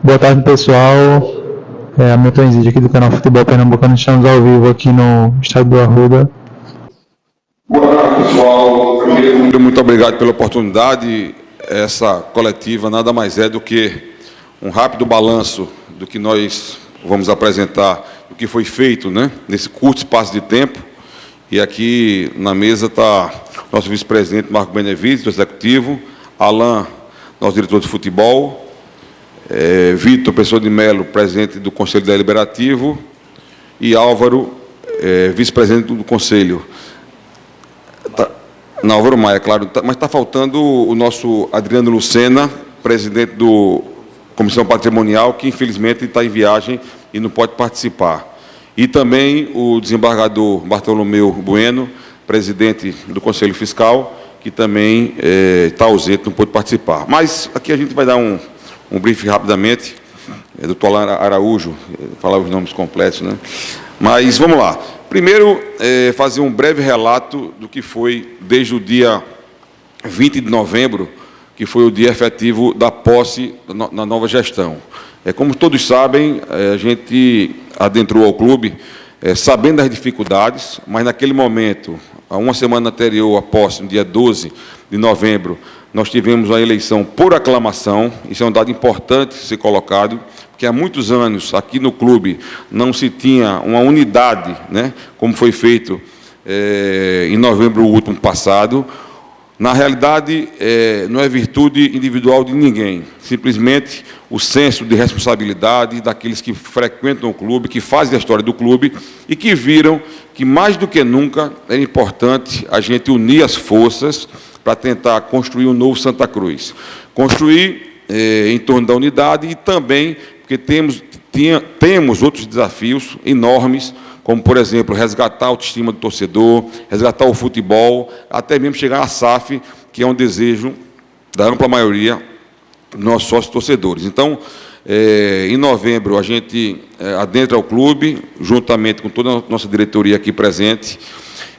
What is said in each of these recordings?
Boa tarde, pessoal. Hamilton Zid aqui do canal Futebol Pernambucano. Estamos ao vivo aqui no estado do Arruda. Boa tarde, pessoal. Primeiro, muito obrigado pela oportunidade. Essa coletiva nada mais é do que um rápido balanço do que nós vamos apresentar, do que foi feito, né, nesse curto espaço de tempo. E aqui na mesa está nosso vice-presidente Marco Benevides, do Executivo, Alain, nosso diretor de futebol, Vitor Pessoa de Melo, presidente do Conselho Deliberativo, e Álvaro, vice-presidente do Conselho. Não, Álvaro Maia, claro, mas está faltando o nosso Adriano Lucena, presidente do Comissão Patrimonial, que infelizmente está em viagem e não pode participar. E também o desembargador Bartolomeu Bueno, presidente do Conselho Fiscal, que também está ausente, não pôde participar. Mas aqui a gente vai dar um briefing rapidamente. Doutor Alain Araújo, falar os nomes completos, né? Mas vamos lá. Primeiro, fazer um breve relato do que foi desde o dia 20 de novembro, que foi o dia efetivo da posse na nova gestão. Como todos sabem, a gente adentrou ao clube sabendo das dificuldades, mas naquele momento, há uma semana anterior à posse, no dia 12 de novembro, nós tivemos a eleição por aclamação. Isso é um dado importante ser colocado, porque há muitos anos aqui no clube não se tinha uma unidade, né, como foi feito em novembro último passado. Na realidade, não é virtude individual de ninguém, simplesmente o senso de responsabilidade daqueles que frequentam o clube, que fazem a história do clube e que viram que, mais do que nunca, é importante a gente unir as forças para tentar construir um novo Santa Cruz. Construir em torno da unidade e também porque temos outros desafios enormes, como, por exemplo, resgatar a autoestima do torcedor, resgatar o futebol, até mesmo chegar à SAF, que é um desejo da ampla maioria dos nossos sócios torcedores. Então, em novembro, a gente adentra ao clube, juntamente com toda a nossa diretoria aqui presente,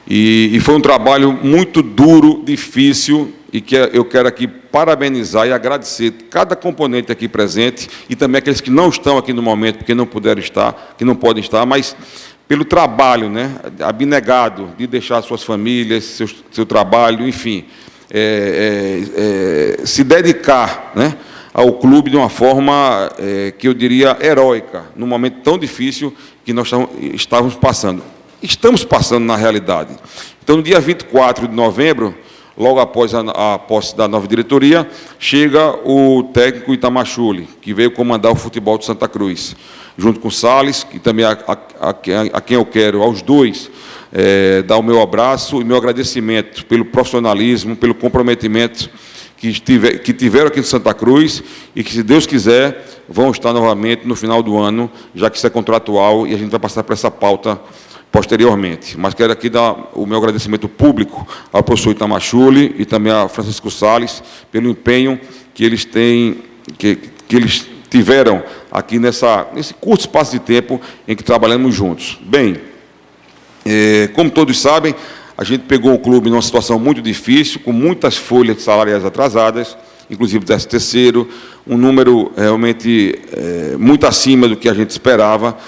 e foi um trabalho muito duro, difícil, e que eu quero aqui parabenizar e agradecer cada componente aqui presente, e também aqueles que não estão aqui no momento, porque não puderam estar, que não podem estar, mas pelo trabalho, né, abnegado de deixar suas famílias, seu trabalho, enfim, se dedicar, né, ao clube de uma forma que eu diria heróica, num momento tão difícil que nós estávamos passando. Estamos passando na realidade. Então, no dia 24 de novembro, logo após a posse da nova diretoria, chega o técnico Itamachule, que veio comandar o futebol de Santa Cruz, junto com o Salles, que também a quem eu quero, aos dois, dar o meu abraço e meu agradecimento pelo profissionalismo, pelo comprometimento que tiveram aqui em Santa Cruz e que, se Deus quiser, vão estar novamente no final do ano, já que isso é contratual e a gente vai passar por essa pauta posteriormente. Mas quero aqui dar o meu agradecimento público ao professor Itamachule e também a Francisco Salles pelo empenho que eles têm, que eles tiveram aqui nesse curto espaço de tempo em que trabalhamos juntos. Bem, como todos sabem, a gente pegou o clube numa situação muito difícil, com muitas folhas salariais atrasadas, inclusive 13º, um número realmente muito acima do que a gente esperava.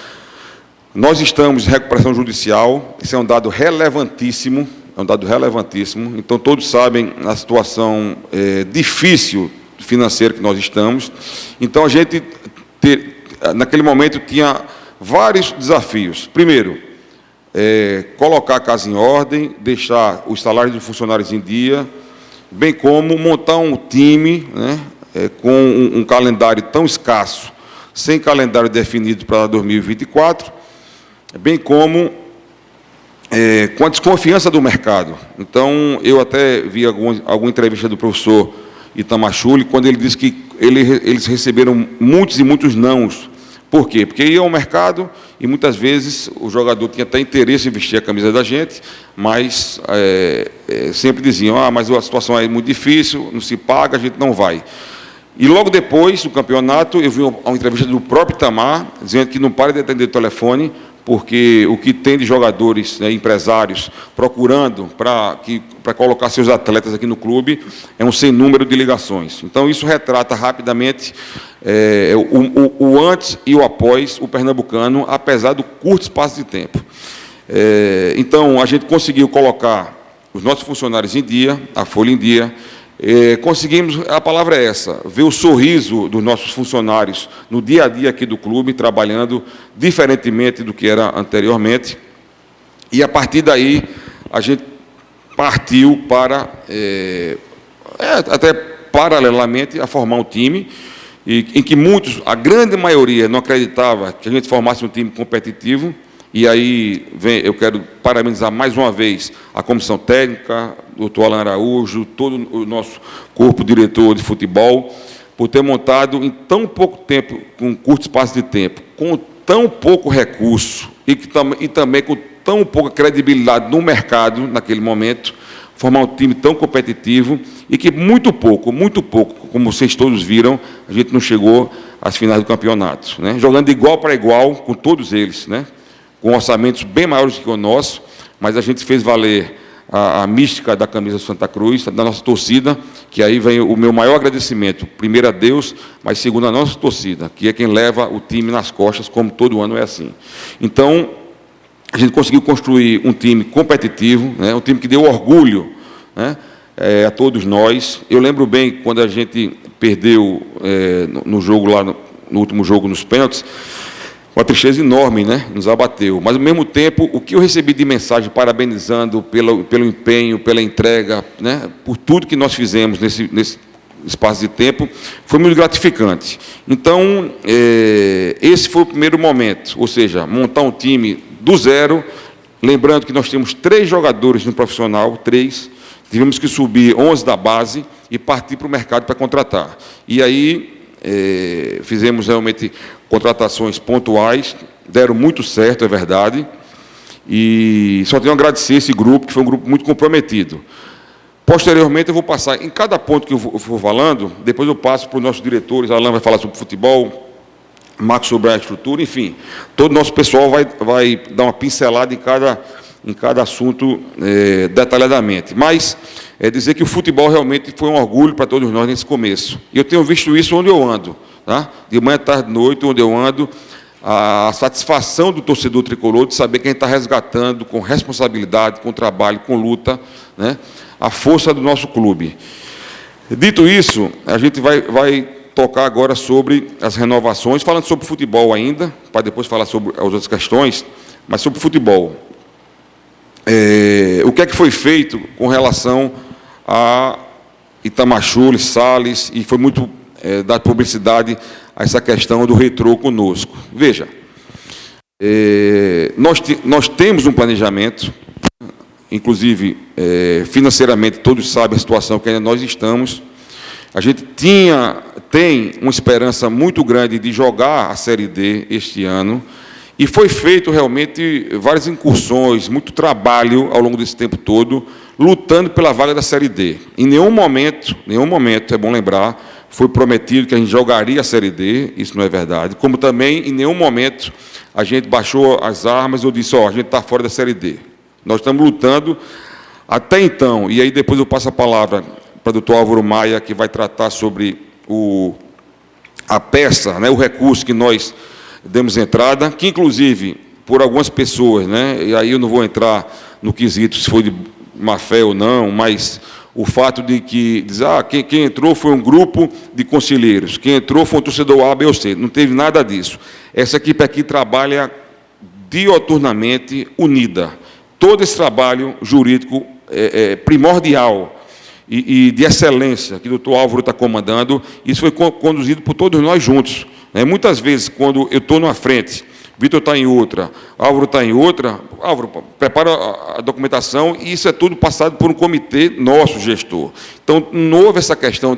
Nós estamos em recuperação judicial, isso é um dado relevantíssimo, então todos sabem a situação difícil financeira que nós estamos. Então a gente, naquele momento, tinha vários desafios. Primeiro, colocar a casa em ordem, deixar os salários dos funcionários em dia, bem como montar um time, né, com um calendário tão escasso, sem calendário definido para 2024, bem como com a desconfiança do mercado. Então, eu até vi alguma entrevista do professor Itamachule, quando ele disse que eles receberam muitos e muitos nãos. Por quê? Porque ia ao mercado e, muitas vezes, o jogador tinha até interesse em vestir a camisa da gente, mas sempre diziam, mas a situação é muito difícil, não se paga, a gente não vai. E logo depois do campeonato, eu vi uma entrevista do próprio Itamar, dizendo que não para de atender o telefone, porque o que tem de jogadores, né, empresários, procurando para colocar seus atletas aqui no clube, é um sem número de ligações. Então, isso retrata rapidamente o antes e o após o pernambucano, apesar do curto espaço de tempo. Então, a gente conseguiu colocar os nossos funcionários em dia, a folha em dia, conseguimos, a palavra é essa, ver o sorriso dos nossos funcionários no dia a dia aqui do clube, trabalhando diferentemente do que era anteriormente, e a partir daí a gente partiu para, até paralelamente, a formar um time, em que muitos, a grande maioria, não acreditava que a gente formasse um time competitivo. E aí eu quero parabenizar mais uma vez a comissão técnica, o doutor Alan Araújo, todo o nosso corpo diretor de futebol, por ter montado em tão pouco tempo, com um curto espaço de tempo, com tão pouco recurso e também com tão pouca credibilidade no mercado, naquele momento, formar um time tão competitivo e que muito pouco, como vocês todos viram, a gente não chegou às finais do campeonato, né? Jogando de igual para igual com todos eles, né? Com orçamentos bem maiores que o nosso, mas a gente fez valer a mística da camisa Santa Cruz, da nossa torcida, que aí vem o meu maior agradecimento, primeiro a Deus, mas segundo a nossa torcida, que é quem leva o time nas costas, como todo ano é assim. Então, a gente conseguiu construir um time competitivo, né, um time que deu orgulho, né, a todos nós. Eu lembro bem quando a gente perdeu no jogo lá, no último jogo, nos pênaltis, uma tristeza enorme, né? Nos abateu. Mas, ao mesmo tempo, o que eu recebi de mensagem parabenizando pelo empenho, pela entrega, né? Por tudo que nós fizemos nesse espaço de tempo, foi muito gratificante. Então, esse foi o primeiro momento, ou seja, montar um time do zero, lembrando que nós temos 3 jogadores no profissional, 3, tivemos que subir 11 da base e partir para o mercado para contratar. E aí, fizemos realmente contratações pontuais, deram muito certo, é verdade, e só tenho a agradecer esse grupo, que foi um grupo muito comprometido. Posteriormente, eu vou passar, em cada ponto que eu for falando, depois eu passo para os nossos diretores, Alan vai falar sobre futebol, Marcos sobre a estrutura, enfim, todo o nosso pessoal vai dar uma pincelada em cada assunto detalhadamente. Mas dizer que o futebol realmente foi um orgulho para todos nós nesse começo. E eu tenho visto isso onde eu ando, tá? De manhã, tarde, noite, onde eu ando, a satisfação do torcedor tricolor de saber que a gente está resgatando com responsabilidade, com trabalho, com luta, né, a força do nosso clube. Dito isso, a gente vai tocar agora sobre as renovações, falando sobre futebol ainda, para depois falar sobre as outras questões, mas sobre futebol. O que é que foi feito com relação a Itamachule, Salles, e foi muito dada publicidade a essa questão do retrô conosco. Veja, nós temos um planejamento, inclusive financeiramente, todos sabem a situação que ainda nós estamos. A gente tem uma esperança muito grande de jogar a Série D este ano, e foi feito realmente várias incursões, muito trabalho ao longo desse tempo todo, lutando pela vaga da Série D. Em nenhum momento, é bom lembrar, foi prometido que a gente jogaria a Série D, isso não é verdade, como também, em nenhum momento, a gente baixou as armas ou disse, a gente está fora da Série D. Nós estamos lutando até então, e aí depois eu passo a palavra para o doutor Álvaro Maia, que vai tratar sobre a peça, né, o recurso que nós demos entrada, que inclusive, por algumas pessoas, né, e aí eu não vou entrar no quesito se foi de má fé ou não, mas o fato de que dizer, quem entrou foi um grupo de conselheiros, quem entrou foi um torcedor A, B ou C, não teve nada disso. Essa equipe aqui trabalha dioturnamente unida. Todo esse trabalho jurídico primordial e de excelência que o doutor Álvaro está comandando, isso foi conduzido por todos nós juntos. Muitas vezes, quando eu estou numa frente, Vitor está em outra, Álvaro está em outra, Álvaro prepara a documentação, e isso é tudo passado por um comitê nosso, gestor. Então, não houve essa questão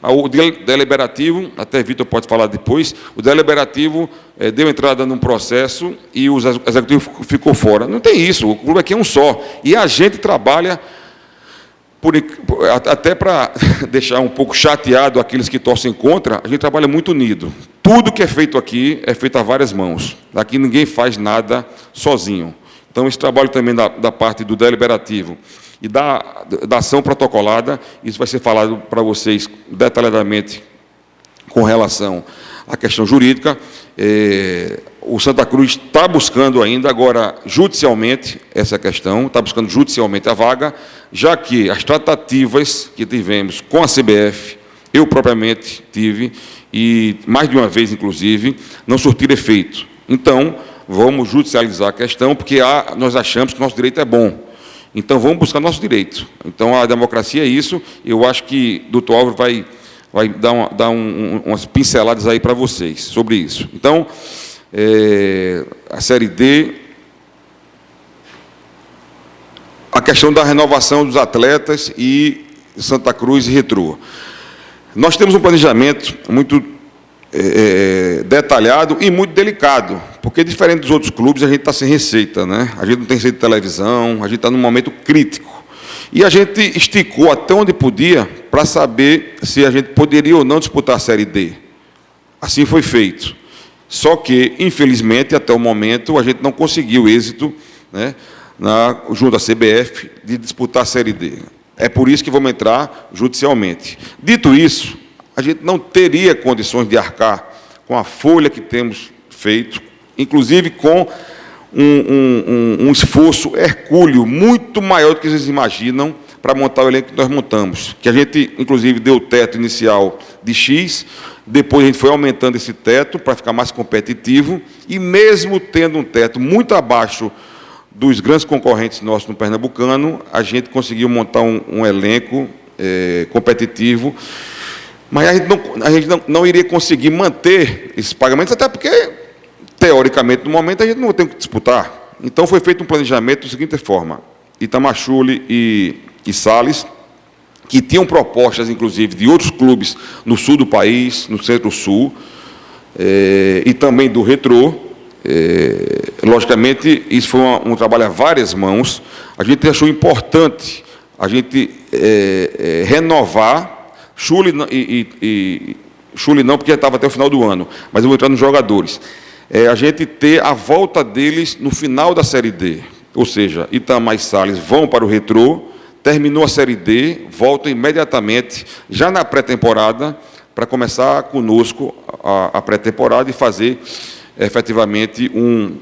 o deliberativo, até Vitor pode falar depois, o deliberativo deu entrada num processo e o executivo ficou fora. Não tem isso, o clube aqui é um só, e a gente trabalha, até para deixar um pouco chateado aqueles que torcem contra, a gente trabalha muito unido. tudo que é feito aqui é feito a várias mãos. Aqui ninguém faz nada sozinho. Então, esse trabalho também da parte do deliberativo e da ação protocolada, isso vai ser falado para vocês detalhadamente com relação à questão jurídica. O Santa Cruz está buscando ainda, agora, judicialmente, essa questão, está buscando judicialmente a vaga, já que as tratativas que tivemos com a CBF, eu propriamente tive, e mais de uma vez, inclusive, não surtiram efeito. Então, vamos judicializar a questão, porque nós achamos que nosso direito é bom. Então, vamos buscar nosso direito. Então, a democracia é isso. Eu acho que o doutor Álvaro vai dar umas pinceladas aí para vocês sobre isso. Então, a Série D, a questão da renovação dos atletas e Santa Cruz e Retrô. Nós temos um planejamento muito detalhado e muito delicado, porque, diferente dos outros clubes, a gente está sem receita, né? A gente não tem receita de televisão, a gente está num momento crítico. E a gente esticou até onde podia para saber se a gente poderia ou não disputar a Série D. Assim foi feito. Só que, infelizmente, até o momento, a gente não conseguiu êxito, né, junto à CBF, de disputar a Série D. É por isso que vamos entrar judicialmente. Dito isso, a gente não teria condições de arcar com a folha que temos feito, inclusive com um esforço hercúleo muito maior do que vocês imaginam para montar o elenco que nós montamos. Que a gente, inclusive, deu o teto inicial de X, depois a gente foi aumentando esse teto para ficar mais competitivo, e mesmo tendo um teto muito abaixo dos grandes concorrentes nossos no Pernambucano, a gente conseguiu montar um elenco competitivo, mas a gente não iria conseguir manter esses pagamentos, até porque, teoricamente, no momento, a gente não tem que disputar. Então, foi feito um planejamento da seguinte forma: Itamachule e Sales, que tinham propostas, inclusive, de outros clubes no sul do país, no centro-sul, e também do Retrô. Logicamente, isso foi um trabalho a várias mãos. A gente achou importante a gente renovar Chule não, porque já estava até o final do ano, mas eu vou entrar nos jogadores. A gente ter a volta deles no final da Série D, ou seja, Itamar e Sales vão para o Retrô, terminou a Série D, voltam imediatamente, já na pré-temporada, para começar conosco a pré-temporada e fazer efetivamente um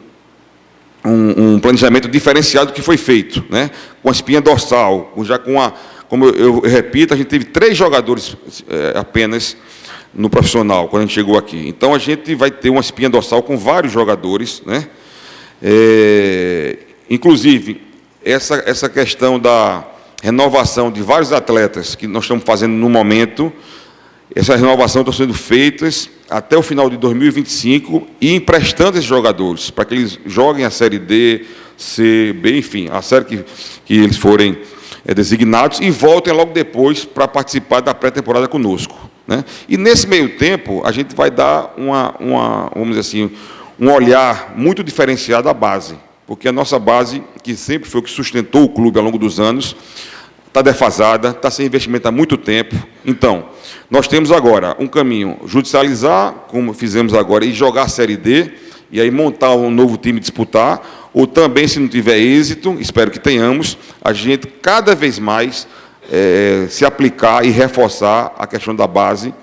planejamento diferenciado do que foi feito, né? Com a espinha dorsal, como eu repito, a gente teve 3 jogadores apenas no profissional, quando a gente chegou aqui. Então, a gente vai ter uma espinha dorsal com vários jogadores, né? Inclusive, essa questão da renovação de vários atletas que nós estamos fazendo no momento, essa renovação está sendo feitas até o final de 2025 e emprestando esses jogadores para que eles joguem a Série D, C, B, enfim, a série que eles forem designados, e voltem logo depois para participar da pré-temporada conosco, né? E, nesse meio tempo, a gente vai dar vamos dizer assim, um olhar muito diferenciado à base, porque a nossa base, que sempre foi o que sustentou o clube ao longo dos anos, está defasada, está sem investimento há muito tempo. Então, nós temos agora um caminho: judicializar, como fizemos agora, e jogar a Série D, e aí montar um novo time e disputar, ou também, se não tiver êxito, espero que tenhamos, a gente cada vez mais se aplicar e reforçar a questão da base,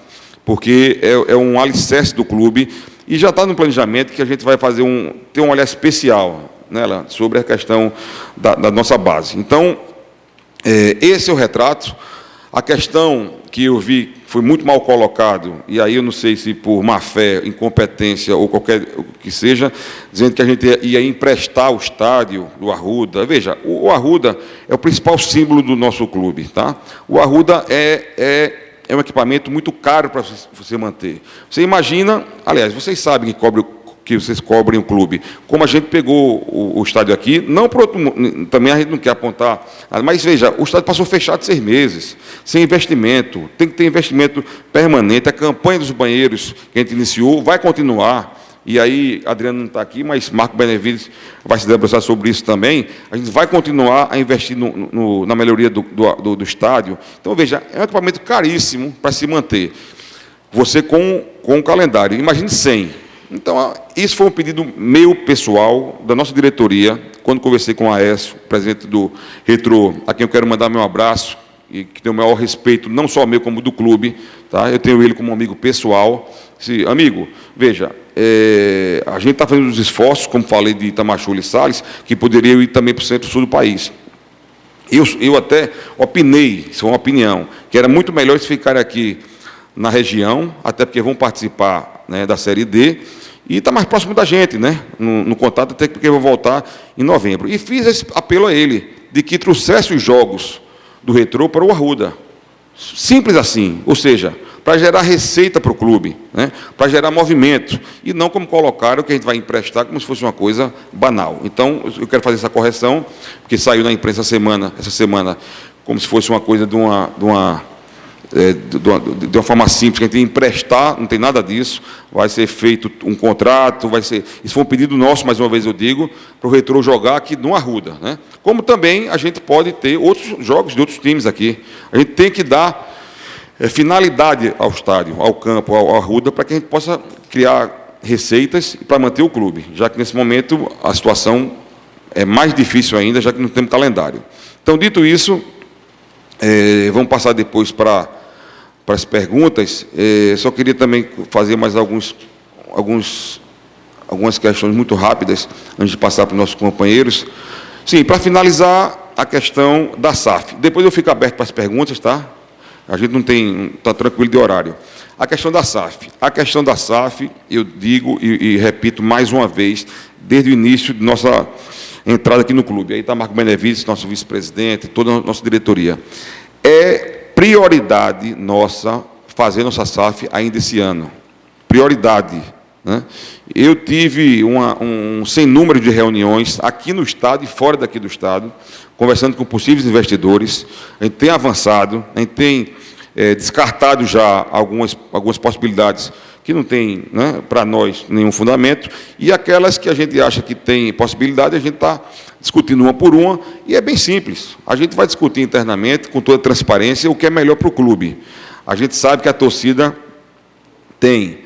porque é um alicerce do clube, e já está no planejamento que a gente vai fazer ter um olhar especial, né, sobre a questão da nossa base. Então, esse é o retrato. A questão que eu vi foi muito mal colocado, e aí eu não sei se por má-fé, incompetência ou qualquer que seja, dizendo que a gente ia emprestar o estádio do Arruda. Veja, o Arruda é o principal símbolo do nosso clube, tá? O Arruda é um equipamento muito caro para você manter. Você imagina, aliás, vocês sabem que vocês cobrem o clube, como a gente pegou o estádio aqui, não por outro, também a gente não quer apontar, mas veja, o estádio passou fechado 6 meses, sem investimento, tem que ter investimento permanente. A campanha dos banheiros que a gente iniciou vai continuar, e aí, Adriano não está aqui, mas Marco Benevides vai se debruçar sobre isso também. A gente vai continuar a investir na melhoria do estádio. Então, veja, é um equipamento caríssimo para se manter. você com o calendário. Imagine 100. Então, isso foi um pedido meu, pessoal, da nossa diretoria, quando conversei com o Aécio, presidente do Retrô, a quem eu quero mandar meu abraço, e que tem o maior respeito, não só meu, como do clube. Tá? Eu tenho ele como um amigo pessoal. Amigo, veja, a gente está fazendo os esforços, como falei de Itamachule e Salles, que poderia ir também para o centro-sul do país. Eu até opinei, isso é uma opinião, que era muito melhor eles ficarem aqui na região, até porque vão participar, né, da Série D, e está mais próximo da gente, né, no contato, até porque vão voltar em novembro. E fiz esse apelo a ele, de que trouxesse os jogos do Retrô para o Arruda. Simples assim, ou seja, para gerar receita para o clube, né, para gerar movimento, e não como colocaram que a gente vai emprestar como se fosse uma coisa banal. Então, eu quero fazer essa correção, porque saiu na imprensa essa semana, como se fosse uma coisa de uma forma simples, que a gente tem que emprestar, não tem nada disso, vai ser feito um contrato, isso foi um pedido nosso, mais uma vez eu digo, para o Retrô jogar aqui no Arruda, né? Como também a gente pode ter outros jogos de outros times aqui. A gente tem que dar finalidade ao estádio, ao campo, ao Arruda, para que a gente possa criar receitas para manter o clube, já que nesse momento a situação é mais difícil ainda, já que não temos calendário. Então, dito isso, vamos passar depois para as perguntas. Só queria também fazer mais algumas questões muito rápidas, antes de passar para os nossos companheiros. Sim, para finalizar, a questão da SAF. Depois eu fico aberto para as perguntas, tá? A gente não está tranquilo de horário. A questão da SAF. A questão da SAF, eu digo e repito mais uma vez, desde o início de nossa entrada aqui no clube. Aí está Marco Benevides, nosso vice-presidente, toda a nossa diretoria. É prioridade nossa fazer nossa SAF ainda esse ano. Prioridade, né? Eu tive um sem número de reuniões aqui no Estado e fora daqui do Estado, conversando com possíveis investidores. A gente tem avançado, a gente tem descartado já algumas possibilidades que não tem, né, para nós nenhum fundamento, e aquelas que a gente acha que tem possibilidade, a gente está discutindo uma por uma, e é bem simples. A gente vai discutir internamente, com toda transparência, o que é melhor para o clube. A gente sabe que a torcida tem,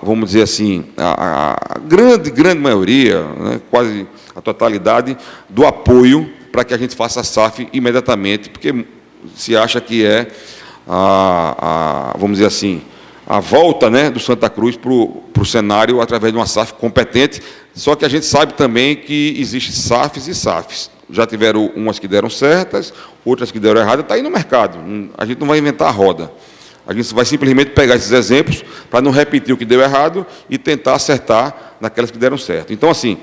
vamos dizer assim, a grande maioria, né, quase a totalidade, do apoio para que a gente faça a SAF imediatamente, porque se acha que é, vamos dizer assim, a volta, né, do Santa Cruz para o cenário através de uma SAF competente, só que a gente sabe também que existem SAFs e SAFs. Já tiveram umas que deram certas, outras que deram erradas, está aí no mercado. A gente não vai inventar a roda. A gente vai simplesmente pegar esses exemplos para não repetir o que deu errado e tentar acertar naquelas que deram certo. Então, assim,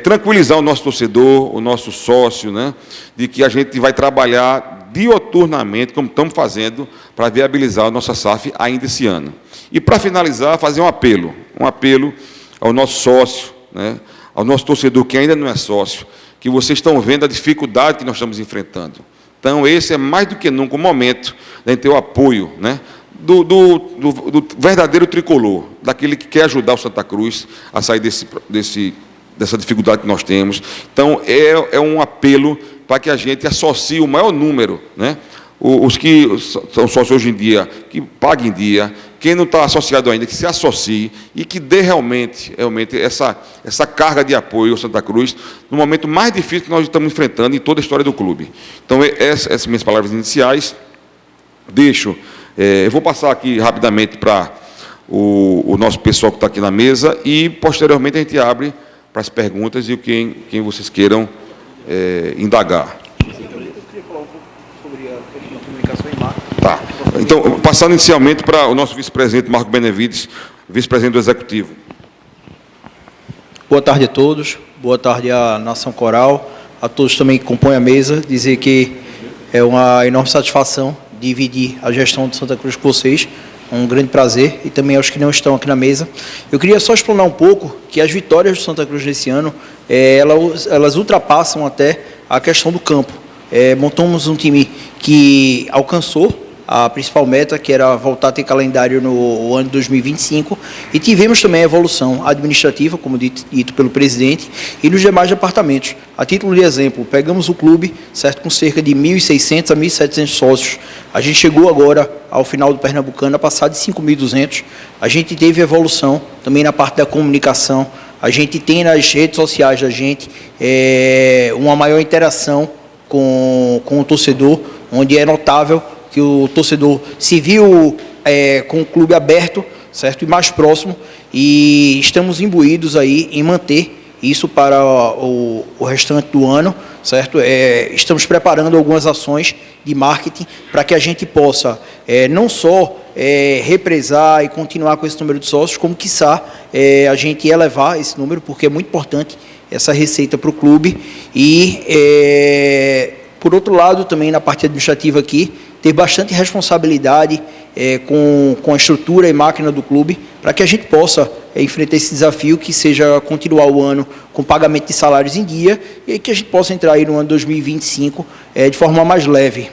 tranquilizar o nosso torcedor, o nosso sócio, né, de que a gente vai trabalhar dioturnamente, como estamos fazendo, para viabilizar a nossa SAF ainda esse ano. E, para finalizar, fazer um apelo ao nosso sócio, né, ao nosso torcedor que ainda não é sócio, que vocês estão vendo a dificuldade que nós estamos enfrentando. Então, esse é mais do que nunca o momento de a gente ter o apoio, né, do verdadeiro tricolor, daquele que quer ajudar o Santa Cruz a sair dessa dificuldade que nós temos. Então, é um apelo para que a gente associe o maior número, né, os que são sócios hoje em dia, que paguem em dia, quem não está associado ainda, que se associe e que dê realmente essa carga de apoio ao Santa Cruz, no momento mais difícil que nós estamos enfrentando em toda a história do clube. Então, essas minhas palavras iniciais. Eu vou passar aqui rapidamente para o nosso pessoal que está aqui na mesa e, posteriormente, a gente abre para as perguntas e quem vocês queiram indagar. Eu queria falar um pouco sobre a questão da comunicação em marca. Tá. Então, passando inicialmente para o nosso vice-presidente, Marco Benevides, vice-presidente do Executivo. Boa tarde a todos, boa tarde à Nação Coral, a todos também que compõem a mesa, dizer que é uma enorme satisfação dividir a gestão de Santa Cruz com vocês, é um grande prazer, e também aos que não estão aqui na mesa. Eu queria só explanar um pouco que as vitórias do Santa Cruz nesse ano, elas ultrapassam até a questão do campo. Montamos um time que alcançou a principal meta, que era voltar a ter calendário no ano de 2025, e tivemos também a evolução administrativa, como dito pelo presidente, e nos demais departamentos. A título de exemplo, pegamos o clube, certo, com cerca de 1.600 a 1.700 sócios. A gente chegou agora, ao final do Pernambucano, a passar de 5.200. A gente teve evolução também na parte da comunicação. A gente tem nas redes sociais da gente uma maior interação com o torcedor, onde é notável que o torcedor se viu com o clube aberto, certo, e mais próximo, e estamos imbuídos aí em manter isso para o restante do ano, certo? Estamos preparando algumas ações de marketing para que a gente possa não só represar e continuar com esse número de sócios, como, quiçá, a gente elevar esse número, porque é muito importante essa receita para o clube. E, por outro lado, também na parte administrativa aqui, ter bastante responsabilidade com a estrutura e máquina do clube, para que a gente possa enfrentar esse desafio, que seja continuar o ano com pagamento de salários em dia, e aí que a gente possa entrar aí no ano 2025 de forma mais leve.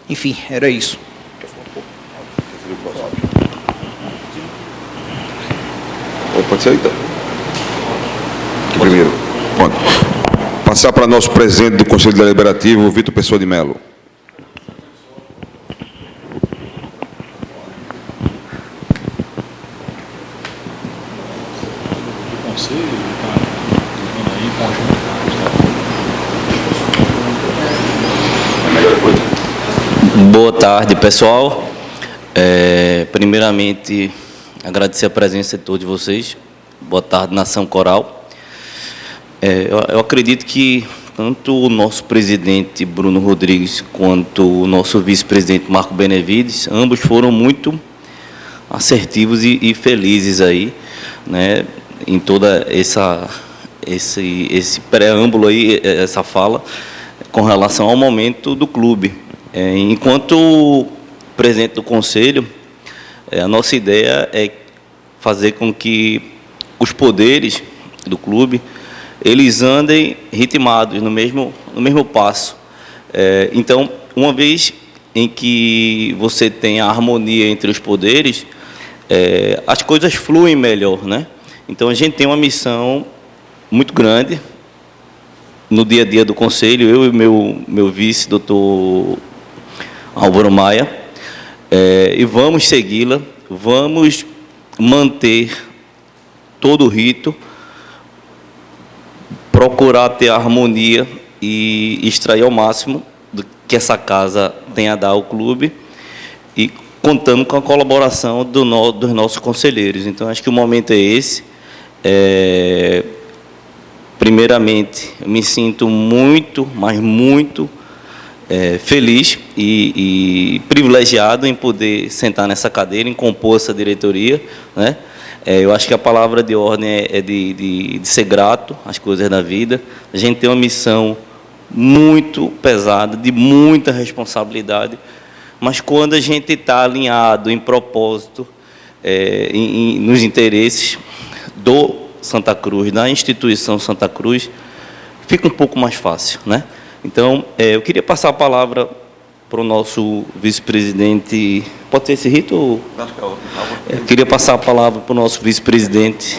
Enfim, era isso. Pode ser aí, então. Primeiro, pode. Passar para nosso presidente do Conselho Deliberativo, Vitor Pessoa de Mello. Boa tarde, pessoal. Primeiramente, agradecer a presença de todos vocês. Boa tarde, Nação Coral. Eu acredito que tanto o nosso presidente Bruno Rodrigues quanto o nosso vice-presidente Marco Benevides, ambos foram muito assertivos e felizes aí, né, em toda esse preâmbulo aí, essa fala com relação ao momento do clube. Enquanto presidente do Conselho, a nossa ideia é fazer com que os poderes do clube eles andem ritmados no mesmo passo. Então, uma vez em que você tem a harmonia entre os poderes, as coisas fluem melhor, né? Então, a gente tem uma missão muito grande no dia a dia do Conselho, eu e meu vice, doutor Álvaro Maia, e vamos segui-la, vamos manter todo o rito, procurar ter harmonia e extrair ao máximo do que essa casa tem a dar ao clube, e contando com a colaboração dos nossos conselheiros. Então, acho que o momento é esse. Primeiramente, eu me sinto muito, mas muito feliz e privilegiado em poder sentar nessa cadeira, em compor essa diretoria, né? Eu acho que a palavra de ordem é de ser grato às coisas da vida. A gente tem uma missão muito pesada, de muita responsabilidade, mas quando a gente está alinhado em propósito, nos interesses do Santa Cruz, da instituição Santa Cruz, fica um pouco mais fácil, né? Então, eu queria passar a palavra para o nosso vice-presidente. Pode ser esse rito? Eu queria passar a palavra para o nosso vice-presidente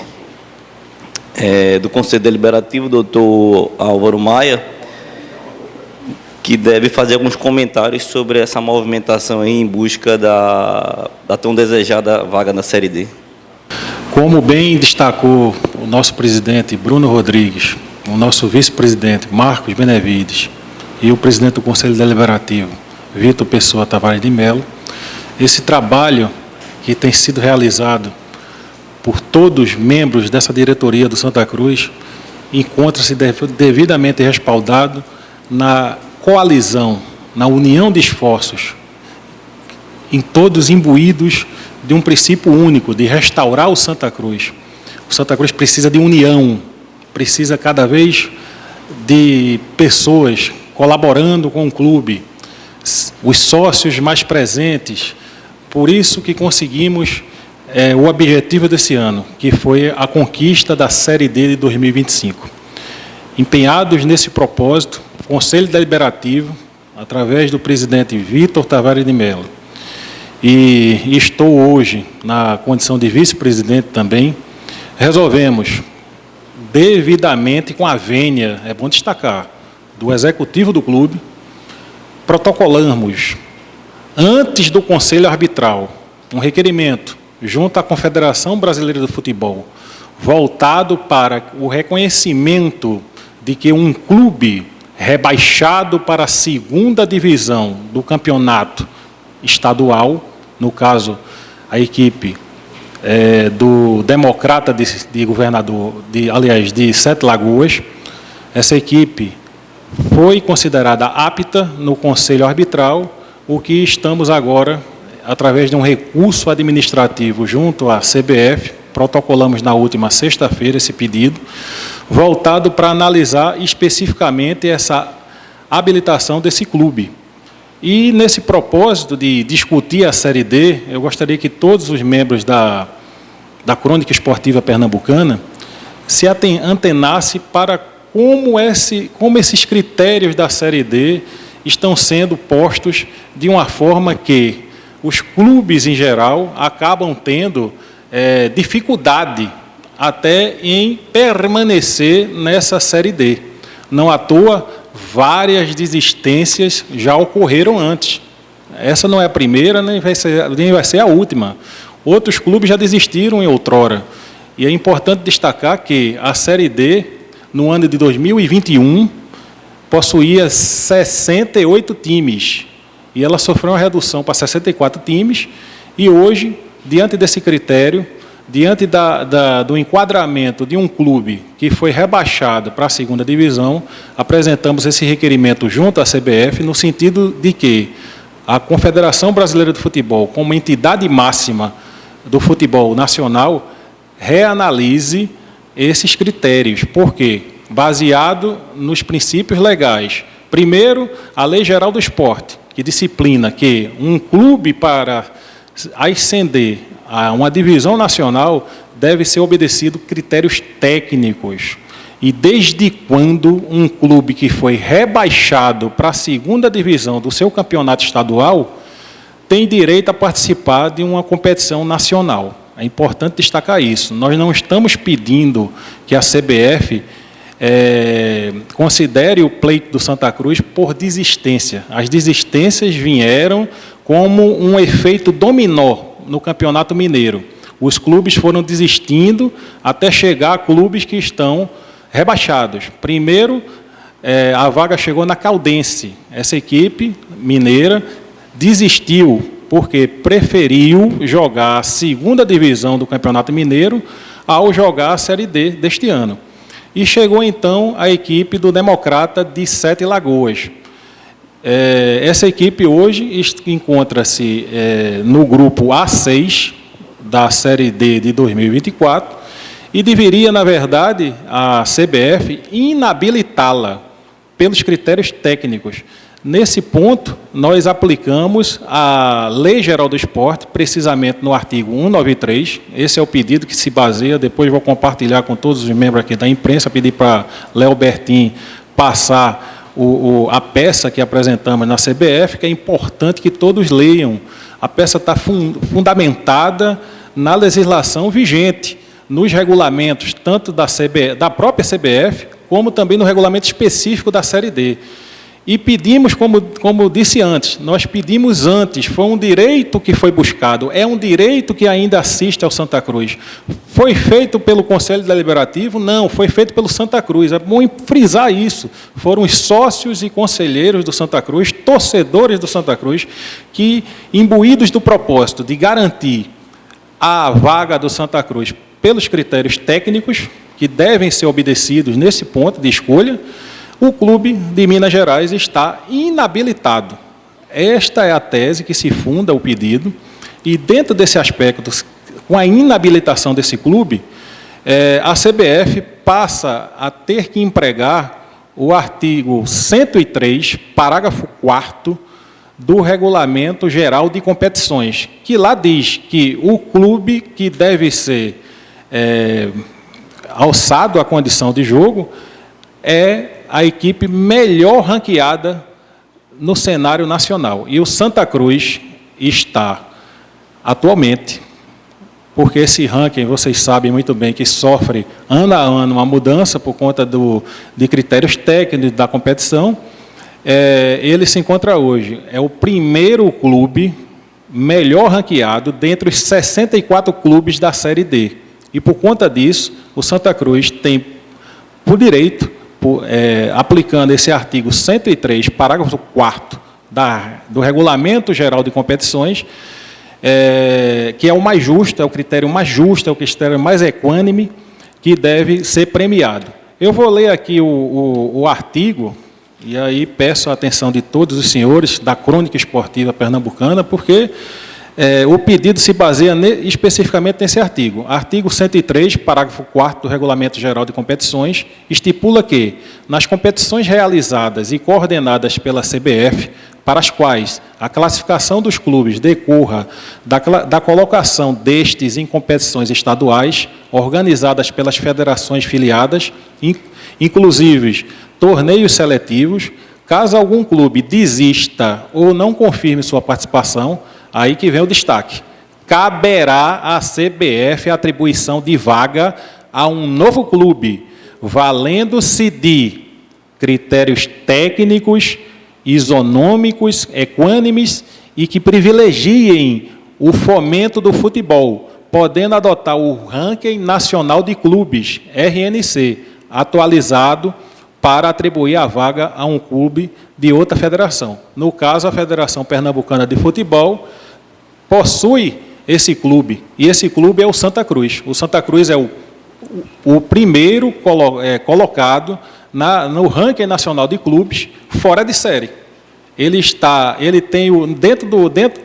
do Conselho Deliberativo, doutor Álvaro Maia, que deve fazer alguns comentários sobre essa movimentação aí em busca da tão desejada vaga na Série D. Como bem destacou o nosso presidente Bruno Rodrigues, o nosso vice-presidente Marcos Benevides e o presidente do Conselho Deliberativo, Vitor Pessoa Tavares de Mello, esse trabalho que tem sido realizado por todos os membros dessa diretoria do Santa Cruz encontra-se devidamente respaldado na coalizão, na união de esforços, em todos imbuídos de um princípio único, de restaurar o Santa Cruz. O Santa Cruz precisa de união, precisa cada vez de pessoas colaborando com o clube, os sócios mais presentes. Por isso que conseguimos o objetivo desse ano, que foi a conquista da Série D de 2025. Empenhados nesse propósito, o Conselho Deliberativo, através do presidente Vitor Tavares de Mello, e estou hoje na condição de vice-presidente também, resolvemos devidamente, com a vênia, é bom destacar, do executivo do clube, protocolamos, antes do Conselho Arbitral, um requerimento junto à Confederação Brasileira do Futebol, voltado para o reconhecimento de que um clube rebaixado para a segunda divisão do campeonato estadual, no caso, a equipe do Democrata de Governador, de Sete Lagoas, essa equipe foi considerada apta no Conselho Arbitral, o que estamos agora, através de um recurso administrativo junto à CBF, protocolamos na última sexta-feira esse pedido, voltado para analisar especificamente essa habilitação desse clube. E, nesse propósito de discutir a Série D, eu gostaria que todos os membros da Crônica Esportiva Pernambucana se antenassem para como esses critérios da Série D estão sendo postos de uma forma que os clubes, em geral, acabam tendo dificuldade até em permanecer nessa Série D. Não à toa, várias desistências já ocorreram antes. Essa não é a primeira, nem vai ser a última. Outros clubes já desistiram em outrora. E é importante destacar que a Série D, no ano de 2021, possuía 68 times. E ela sofreu uma redução para 64 times. E hoje, diante desse critério, diante do enquadramento de um clube que foi rebaixado para a segunda divisão, apresentamos esse requerimento junto à CBF, no sentido de que a Confederação Brasileira de Futebol, como entidade máxima do futebol nacional, reanalise esses critérios. Por quê? Baseado nos princípios legais. Primeiro, a Lei Geral do Esporte, que disciplina que um clube, para ascender a uma divisão nacional, deve ser obedecido critérios técnicos. E desde quando um clube que foi rebaixado para a segunda divisão do seu campeonato estadual tem direito a participar de uma competição nacional? É importante destacar isso. Nós não estamos pedindo que a CBF considere o pleito do Santa Cruz por desistência. As desistências vieram como um efeito dominó no Campeonato Mineiro. Os clubes foram desistindo até chegar a clubes que estão rebaixados. Primeiro, a vaga chegou na Caldense. Essa equipe mineira desistiu porque preferiu jogar a segunda divisão do Campeonato Mineiro ao jogar a Série D deste ano. E chegou, então, a equipe do Democrata de Sete Lagoas. Essa equipe hoje encontra-se no grupo A6 da Série D de 2024 e deveria, na verdade, a CBF inabilitá-la pelos critérios técnicos. Nesse ponto, nós aplicamos a Lei Geral do Esporte, precisamente no artigo 193. Esse é o pedido que se baseia, depois vou compartilhar com todos os membros aqui da imprensa, pedir para Léo Bertin passar a peça que apresentamos na CBF, que é importante que todos leiam. A peça está fundamentada na legislação vigente, nos regulamentos, tanto da própria CBF, como também no regulamento específico da Série D. E pedimos, como disse antes, nós pedimos antes, foi um direito que foi buscado, é um direito que ainda assiste ao Santa Cruz. Foi feito pelo Conselho Deliberativo? Não, foi feito pelo Santa Cruz. É bom frisar isso. Foram os sócios e conselheiros do Santa Cruz, torcedores do Santa Cruz, que, imbuídos do propósito de garantir a vaga do Santa Cruz pelos critérios técnicos, que devem ser obedecidos nesse ponto de escolha, o clube de Minas Gerais está inabilitado. Esta é a tese que se funda o pedido, e dentro desse aspecto, com a inabilitação desse clube, a CBF passa a ter que empregar o artigo 103, parágrafo 4º, do Regulamento Geral de Competições, que lá diz que o clube que deve ser alçado à condição de jogo é a equipe melhor ranqueada no cenário nacional. E o Santa Cruz está atualmente, porque esse ranking, vocês sabem muito bem, que sofre ano a ano uma mudança por conta de critérios técnicos da competição, ele se encontra hoje, é o primeiro clube melhor ranqueado dentre os 64 clubes da Série D. E, por conta disso, o Santa Cruz tem, por direito, aplicando esse artigo 103, parágrafo 4º do Regulamento Geral de Competições, que é o mais justo, é o critério mais justo, é o critério mais equânime, que deve ser premiado. Eu vou ler aqui o artigo, e aí peço a atenção de todos os senhores da Crônica Esportiva Pernambucana, porque o pedido se baseia especificamente nesse artigo. Artigo 103, parágrafo 4º do Regulamento Geral de Competições, estipula que, nas competições realizadas e coordenadas pela CBF, para as quais a classificação dos clubes decorra da colocação destes em competições estaduais, organizadas pelas federações filiadas, inclusive torneios seletivos, caso algum clube desista ou não confirme sua participação, aí que vem o destaque, caberá à CBF a atribuição de vaga a um novo clube, valendo-se de critérios técnicos, isonômicos, equânimes e que privilegiem o fomento do futebol, podendo adotar o Ranking Nacional de Clubes, RNC, atualizado para atribuir a vaga a um clube de outra federação. No caso, a Federação Pernambucana de Futebol possui esse clube, e esse clube é o Santa Cruz. O Santa Cruz é o primeiro colocado no ranking nacional de clubes fora de série. Ele tem dentro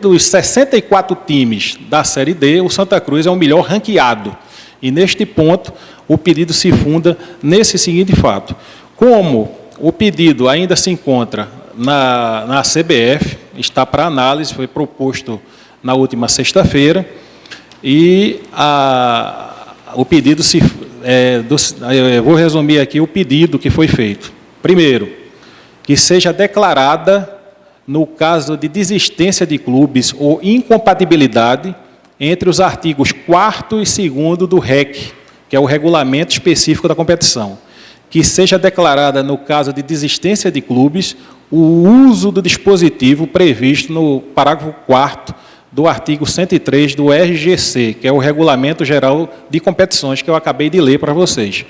dos 64 times da Série D, o Santa Cruz é o melhor ranqueado. E neste ponto, o pedido se funda nesse seguinte fato: como o pedido ainda se encontra na CBF, está para análise, foi proposto na última sexta-feira, e o pedido eu vou resumir aqui o pedido que foi feito. Primeiro, que seja declarada, no caso de desistência de clubes ou incompatibilidade, entre os artigos 4º e 2º do REC, que é o Regulamento Específico da Competição, que seja declarada, no caso de desistência de clubes, o uso do dispositivo previsto no parágrafo 4º do artigo 103 do RGC, que é o Regulamento Geral de Competições, que eu acabei de ler para vocês.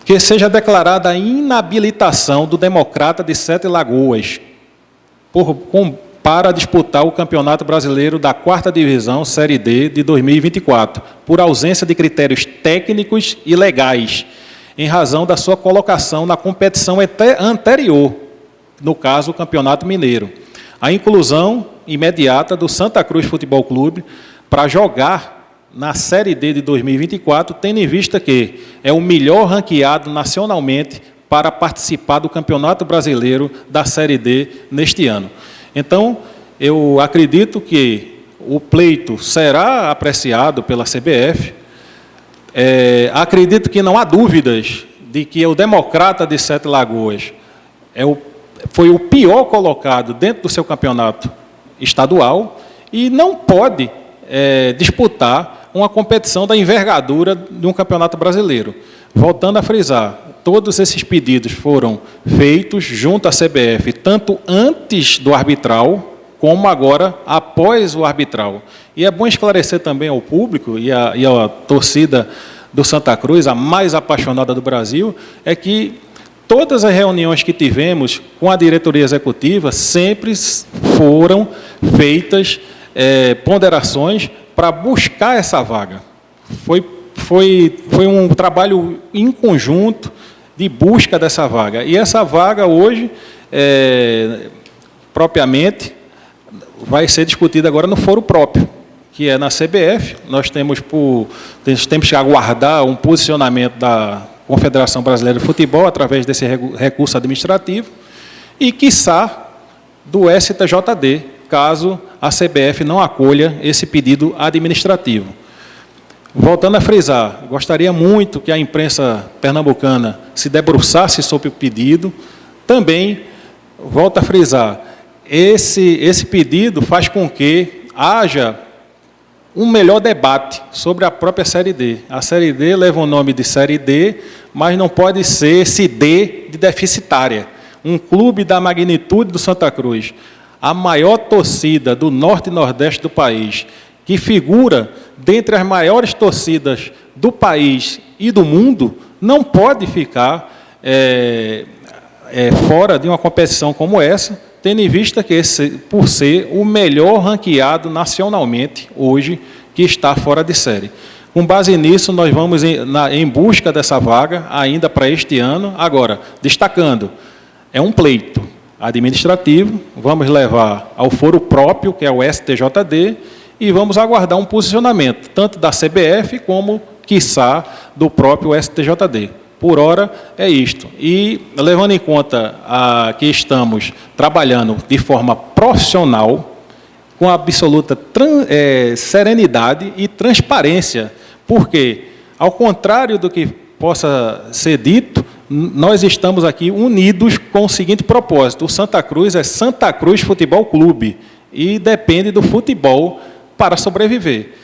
Que seja declarada a inabilitação do Democrata de Sete Lagoas para disputar o Campeonato Brasileiro da 4ª Divisão, Série D, de 2024, por ausência de critérios técnicos e legais, em razão da sua colocação na competição anterior, no caso, o Campeonato Mineiro. A inclusão imediata do Santa Cruz Futebol Clube para jogar na Série D de 2024, tendo em vista que é o melhor ranqueado nacionalmente para participar do Campeonato Brasileiro da Série D neste ano. Então, eu acredito que o pleito será apreciado pela CBF. Acredito que não há dúvidas de que o Democrata de Sete Lagoas foi o pior colocado dentro do seu campeonato estadual e não pode disputar uma competição da envergadura de um campeonato brasileiro. Voltando a frisar, todos esses pedidos foram feitos junto à CBF, tanto antes do arbitral, como agora após o arbitral. E é bom esclarecer também ao público e à torcida do Santa Cruz, a mais apaixonada do Brasil, é que todas as reuniões que tivemos com a diretoria executiva sempre foram feitas ponderações para buscar essa vaga. Foi um trabalho em conjunto de busca dessa vaga. E essa vaga hoje, propriamente, vai ser discutida agora no foro próprio, que é na CBF. Nós temos que aguardar um posicionamento da Confederação Brasileira de Futebol, através desse recurso administrativo, e, quiçá, do STJD, caso a CBF não acolha esse pedido administrativo. Voltando a frisar, gostaria muito que a imprensa pernambucana se debruçasse sobre o pedido. Também, volto a frisar, esse pedido faz com que haja um melhor debate sobre a própria Série D. A Série D leva o nome de Série D, mas não pode ser esse D de deficitária. Um clube da magnitude do Santa Cruz, a maior torcida do norte e nordeste do país, que figura dentre as maiores torcidas do país e do mundo, não pode ficar fora de uma competição como essa, tendo em vista que por ser o melhor ranqueado nacionalmente hoje que está fora de série. Com base nisso, nós vamos em busca dessa vaga ainda para este ano. Agora, destacando, é um pleito administrativo, vamos levar ao foro próprio, que é o STJD, e vamos aguardar um posicionamento, tanto da CBF como, quiçá, do próprio STJD. Por hora, é isto. E, levando em conta que estamos trabalhando de forma profissional, com absoluta serenidade e transparência, porque, ao contrário do que possa ser dito, nós estamos aqui unidos com o seguinte propósito: o Santa Cruz é Santa Cruz Futebol Clube e depende do futebol para sobreviver.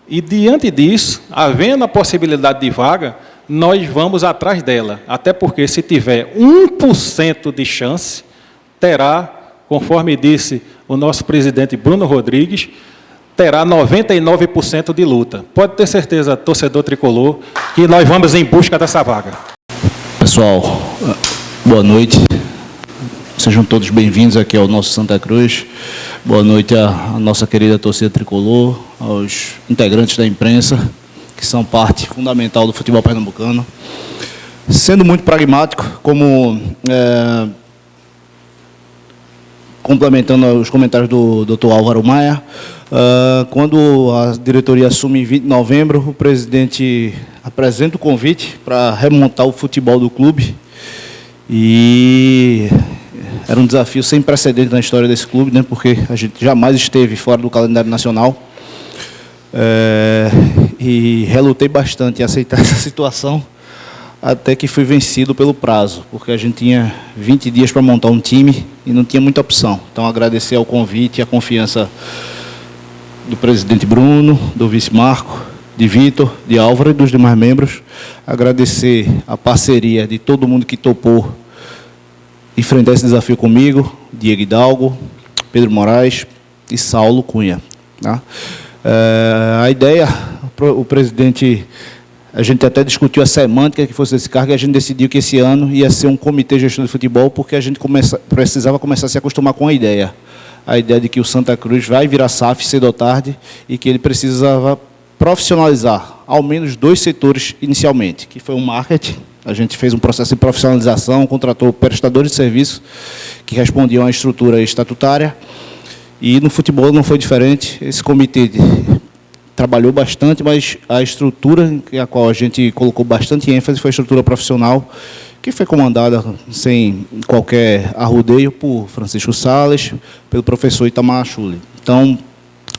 E, diante disso, havendo a possibilidade de vaga, nós vamos atrás dela, até porque, se tiver 1% de chance, terá, conforme disse o nosso presidente Bruno Rodrigues, terá 99% de luta. Pode ter certeza, torcedor tricolor, que nós vamos em busca dessa vaga. Pessoal, boa noite. Sejam todos bem-vindos aqui ao nosso Santa Cruz. Boa noite à nossa querida torcida tricolor, aos integrantes da imprensa, que são parte fundamental do futebol pernambucano. Sendo muito pragmático, complementando os comentários do Dr. Álvaro Maia, quando a diretoria assume em 20 de novembro, o presidente apresenta o convite para remontar o futebol do clube, e era um desafio sem precedentes na história desse clube, né, porque a gente jamais esteve fora do calendário nacional. E relutei bastante em aceitar essa situação, até que fui vencido pelo prazo, porque a gente tinha 20 dias para montar um time e não tinha muita opção. Então, agradecer ao convite e a confiança do presidente Bruno, do vice Marco, de Vitor, de Álvaro e dos demais membros. Agradecer a parceria de todo mundo que topou enfrentar esse desafio comigo: Diego Hidalgo, Pedro Moraes e Saulo Cunha. Tá? A ideia, o presidente, a gente até discutiu a semântica que fosse esse cargo, e a gente decidiu que esse ano ia ser um comitê de gestão de futebol, porque a gente precisava começar a se acostumar com a ideia de que o Santa Cruz vai virar SAF cedo ou tarde, e que ele precisava profissionalizar ao menos 2 setores inicialmente, que foi o marketing. A gente fez um processo de profissionalização, contratou prestadores de serviço que respondiam à estrutura estatutária. E no futebol não foi diferente. Esse comitê trabalhou bastante, mas a estrutura em a qual a gente colocou bastante ênfase foi a estrutura profissional, que foi comandada sem qualquer arrudeio por Francisco Salles, pelo professor Itamar Achuli. Então,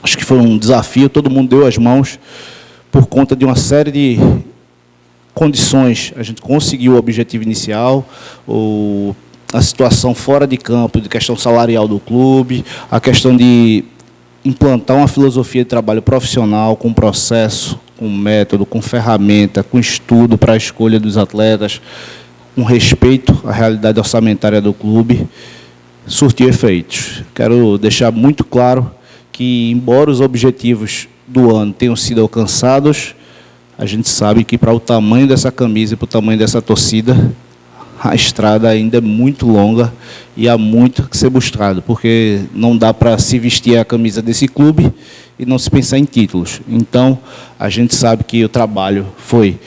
acho que foi um desafio, todo mundo deu as mãos por conta de uma série de condições. A gente conseguiu o objetivo inicial, a situação fora de campo, de questão salarial do clube, a questão de implantar uma filosofia de trabalho profissional, com processo, com método, com ferramenta, com estudo para a escolha dos atletas, com respeito à realidade orçamentária do clube, surtiu efeitos. Quero deixar muito claro que, embora os objetivos do ano tenham sido alcançados, a gente sabe que, para o tamanho dessa camisa e para o tamanho dessa torcida, a estrada ainda é muito longa e há muito que ser buscado, porque não dá para se vestir a camisa desse clube e não se pensar em títulos. Então, a gente sabe que o trabalho foi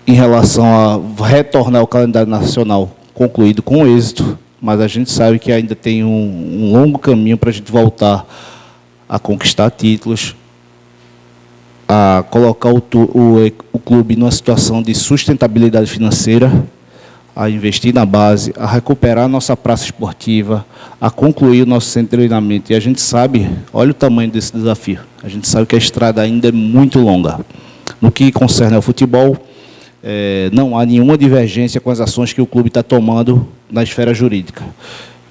em relação a retornar ao calendário nacional concluído com êxito, mas a gente sabe que ainda tem um longo caminho para a gente voltar a conquistar títulos, a colocar o clube numa situação de sustentabilidade financeira, a investir na base, a recuperar a nossa praça esportiva, a concluir o nosso centro de treinamento. E a gente sabe, olha o tamanho desse desafio, a gente sabe que a estrada ainda é muito longa. No que concerne ao futebol, não há nenhuma divergência com as ações que o clube está tomando na esfera jurídica.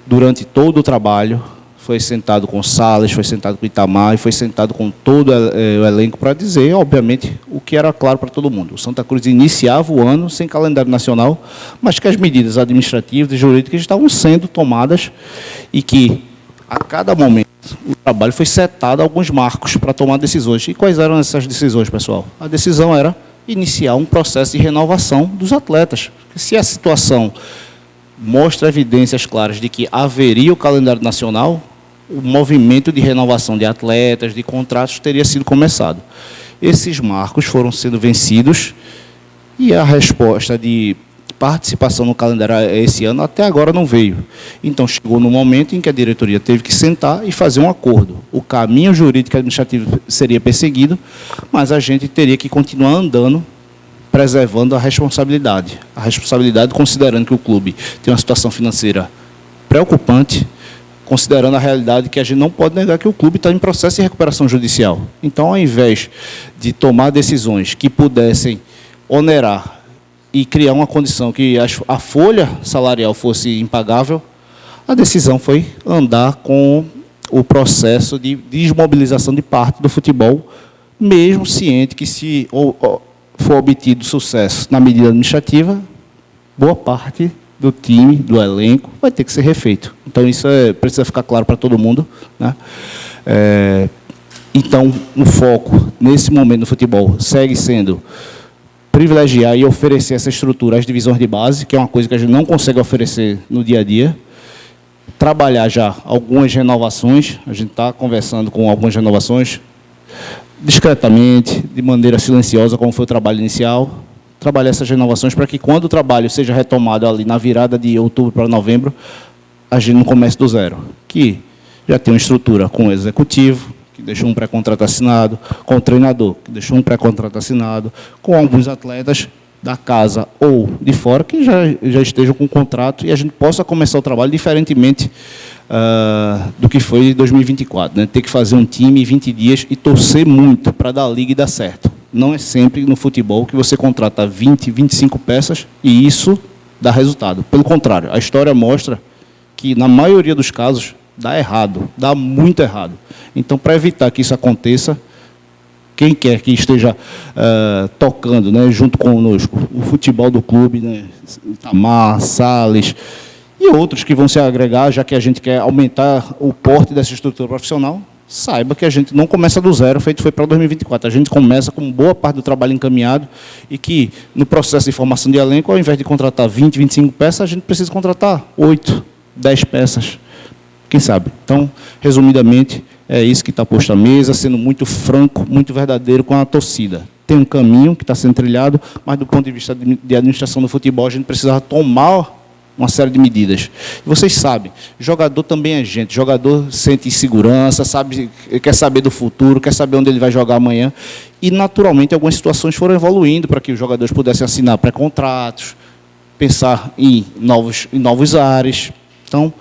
Durante todo o trabalho, foi sentado com o Salles, foi sentado com o Itamar e foi sentado com todo o elenco para dizer, obviamente, o que era claro para todo mundo. O Santa Cruz iniciava o ano sem calendário nacional, mas que as medidas administrativas e jurídicas estavam sendo tomadas e que, a cada momento, o trabalho foi setado alguns marcos para tomar decisões. E quais eram essas decisões, pessoal? A decisão era iniciar um processo de renovação dos atletas. Se a situação mostra evidências claras de que haveria o calendário nacional, o movimento de renovação de atletas, de contratos, teria sido começado. Esses marcos foram sendo vencidos e a resposta de participação no calendário esse ano até agora não veio. Então, chegou no momento em que a diretoria teve que sentar e fazer um acordo. O caminho jurídico e administrativo seria perseguido, mas a gente teria que continuar andando, preservando a responsabilidade. A responsabilidade considerando que o clube tem uma situação financeira preocupante, considerando a realidade que a gente não pode negar que o clube está em processo de recuperação judicial. Então, ao invés de tomar decisões que pudessem onerar e criar uma condição que a folha salarial fosse impagável, a decisão foi andar com o processo de desmobilização de parte do futebol, mesmo ciente que, se for obtido sucesso na medida administrativa, boa parte do time, do elenco, vai ter que ser refeito. Então, isso precisa ficar claro para todo mundo, né? Então, o foco, nesse momento no futebol, segue sendo privilegiar e oferecer essa estrutura às divisões de base, que é uma coisa que a gente não consegue oferecer no dia a dia. Trabalhar já algumas renovações, a gente está conversando com algumas renovações, discretamente, de maneira silenciosa, como foi o trabalho inicial. Trabalhar essas renovações para que, quando o trabalho seja retomado ali na virada de outubro para novembro, a gente não comece do zero. Que já tem uma estrutura com o executivo, que deixou um pré-contrato assinado, com o treinador, que deixou um pré-contrato assinado, com alguns atletas da casa ou de fora, que já estejam com contrato e a gente possa começar o trabalho diferentemente do que foi em 2024. Né? Ter que fazer um time em 20 dias e torcer muito para dar liga e dar certo. Não é sempre no futebol que você contrata 20, 25 peças e isso dá resultado. Pelo contrário, a história mostra que, na maioria dos casos, dá errado, dá muito errado. Então, para evitar que isso aconteça, quem quer que esteja tocando, né, junto conosco, o futebol do clube, né, Itamar, Salles e outros que vão se agregar, já que a gente quer aumentar o porte dessa estrutura profissional, saiba que a gente não começa do zero, feito foi para 2024. A gente começa com boa parte do trabalho encaminhado e que, no processo de formação de elenco, ao invés de contratar 20, 25 peças, a gente precisa contratar 8, 10 peças. Quem sabe? Então, resumidamente, é isso que está posto à mesa, sendo muito franco, muito verdadeiro com a torcida. Tem um caminho que está sendo trilhado, mas, do ponto de vista de administração do futebol, a gente precisava tomar uma série de medidas. Vocês sabem, jogador também é gente, jogador sente insegurança, quer saber do futuro, quer saber onde ele vai jogar amanhã, e, naturalmente, algumas situações foram evoluindo para que os jogadores pudessem assinar pré-contratos, pensar em novos ares. Então,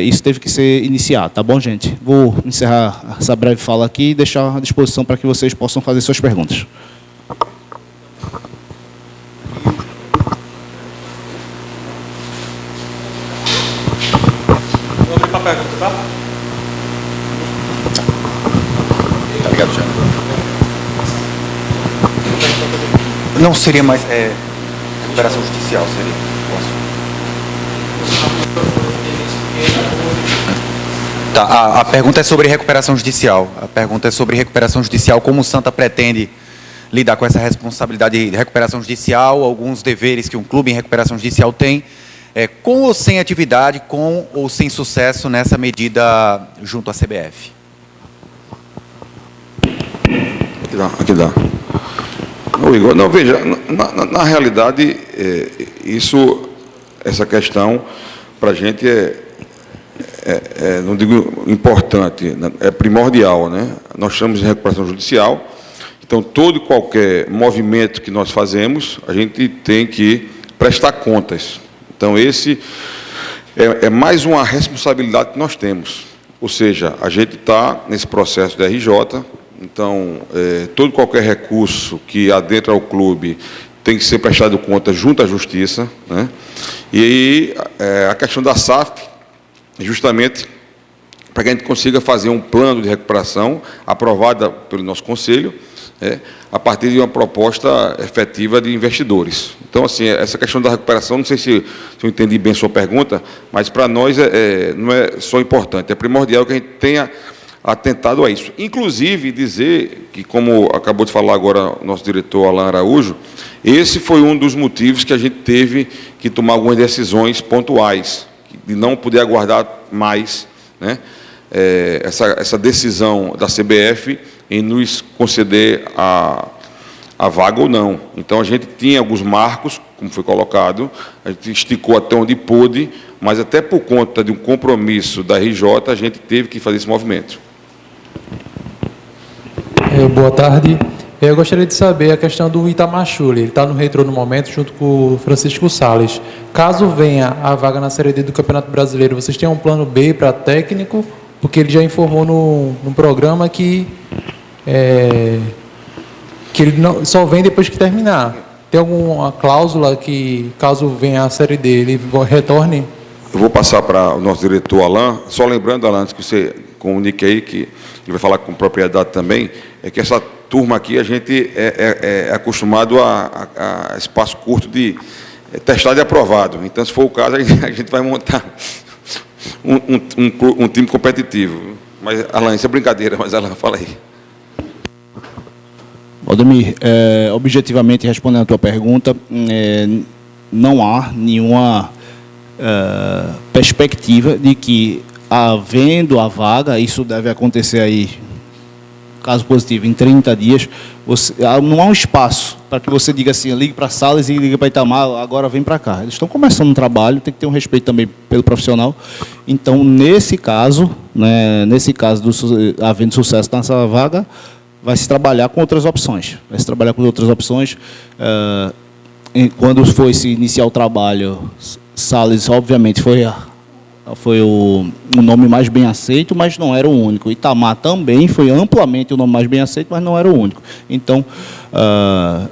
isso teve que ser iniciado, tá bom, gente? Vou encerrar essa breve fala aqui e deixar à disposição para que vocês possam fazer suas perguntas. Vou abrir para pergunta, tá? Tá ligado, já. Não seria mais recuperação judicial, seria. Tá, a pergunta é sobre recuperação judicial. A pergunta é sobre recuperação judicial, como o Santa pretende lidar com essa responsabilidade de recuperação judicial, alguns deveres que um clube em recuperação judicial tem, com ou sem atividade, com ou sem sucesso nessa medida junto à CBF. Aqui dá. Não, Igor, não, veja, na realidade, essa questão, para a gente não digo importante, é primordial, né? Nós estamos em recuperação judicial, então todo e qualquer movimento que nós fazemos, a gente tem que prestar contas. Então esse é mais uma responsabilidade que nós temos, ou seja, a gente está nesse processo da RJ, então todo e qualquer recurso que adentra ao clube tem que ser prestado conta junto à Justiça, né? E a questão da SAF, justamente para que a gente consiga fazer um plano de recuperação aprovado pelo nosso conselho, a partir de uma proposta efetiva de investidores. Então, assim, essa questão da recuperação, não sei se eu entendi bem a sua pergunta, mas para nós não é só importante, é primordial que a gente tenha atentado a isso. Inclusive, dizer que, como acabou de falar agora o nosso diretor Alain Araújo, esse foi um dos motivos que a gente teve que tomar algumas decisões pontuais, de não poder aguardar mais, né, essa decisão da CBF em nos conceder a vaga ou não. Então, a gente tinha alguns marcos, como foi colocado, a gente esticou até onde pôde, mas até por conta de um compromisso da RJ, a gente teve que fazer esse movimento. Boa tarde. Eu gostaria de saber a questão do Itamar Schulli. Ele está no retrô no momento, junto com o Francisco Salles. Caso venha a vaga na Série D do Campeonato Brasileiro, vocês têm um plano B para técnico? Porque ele já informou no programa que ele só vem depois que terminar. Tem alguma cláusula que, caso venha a Série D, ele retorne? Eu vou passar para o nosso diretor Alain. Só lembrando, Alain, antes que você comunique aí, que ele vai falar com propriedade também, é que essa turma aqui, a gente é acostumado a espaço curto de testado e aprovado. Então, se for o caso, a gente vai montar um time competitivo. Mas, Alain, isso é brincadeira, mas Alain, fala aí. Valdemir, objetivamente respondendo a tua pergunta, não há nenhuma perspectiva de que, havendo a vaga, isso deve acontecer aí, caso positivo, em 30 dias, não há um espaço para que você diga assim, ligue para Salles e ligue para Itamar, agora vem para cá. Eles estão começando um trabalho, tem que ter um respeito também pelo profissional. Então, nesse caso, né, havendo sucesso nessa vaga, vai se trabalhar com outras opções. Quando foi se iniciar o trabalho, Salles, obviamente, foi o nome mais bem aceito, mas não era o único. Itamar também foi amplamente o nome mais bem aceito, mas não era o único. Então,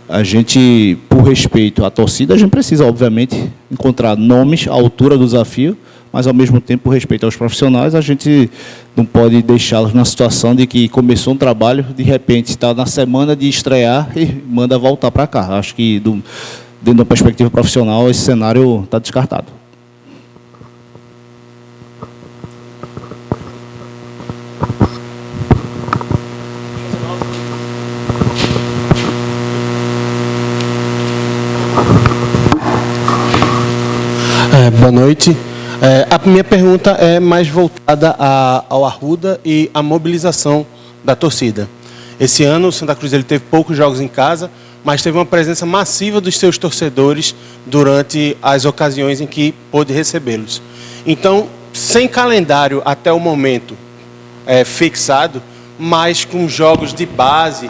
a gente, por respeito à torcida, a gente precisa, obviamente, encontrar nomes à altura do desafio, mas, ao mesmo tempo, por respeito aos profissionais, a gente não pode deixá-los na situação de que começou um trabalho, de repente está na semana de estrear e manda voltar para cá. Acho que, dentro da perspectiva profissional, esse cenário está descartado. Boa noite. A minha pergunta é mais voltada ao Arruda e à mobilização da torcida. Esse ano, o Santa Cruz ele teve poucos jogos em casa, mas teve uma presença massiva dos seus torcedores durante as ocasiões em que pôde recebê-los. Então, sem calendário até o momento fixado, mas com jogos de base,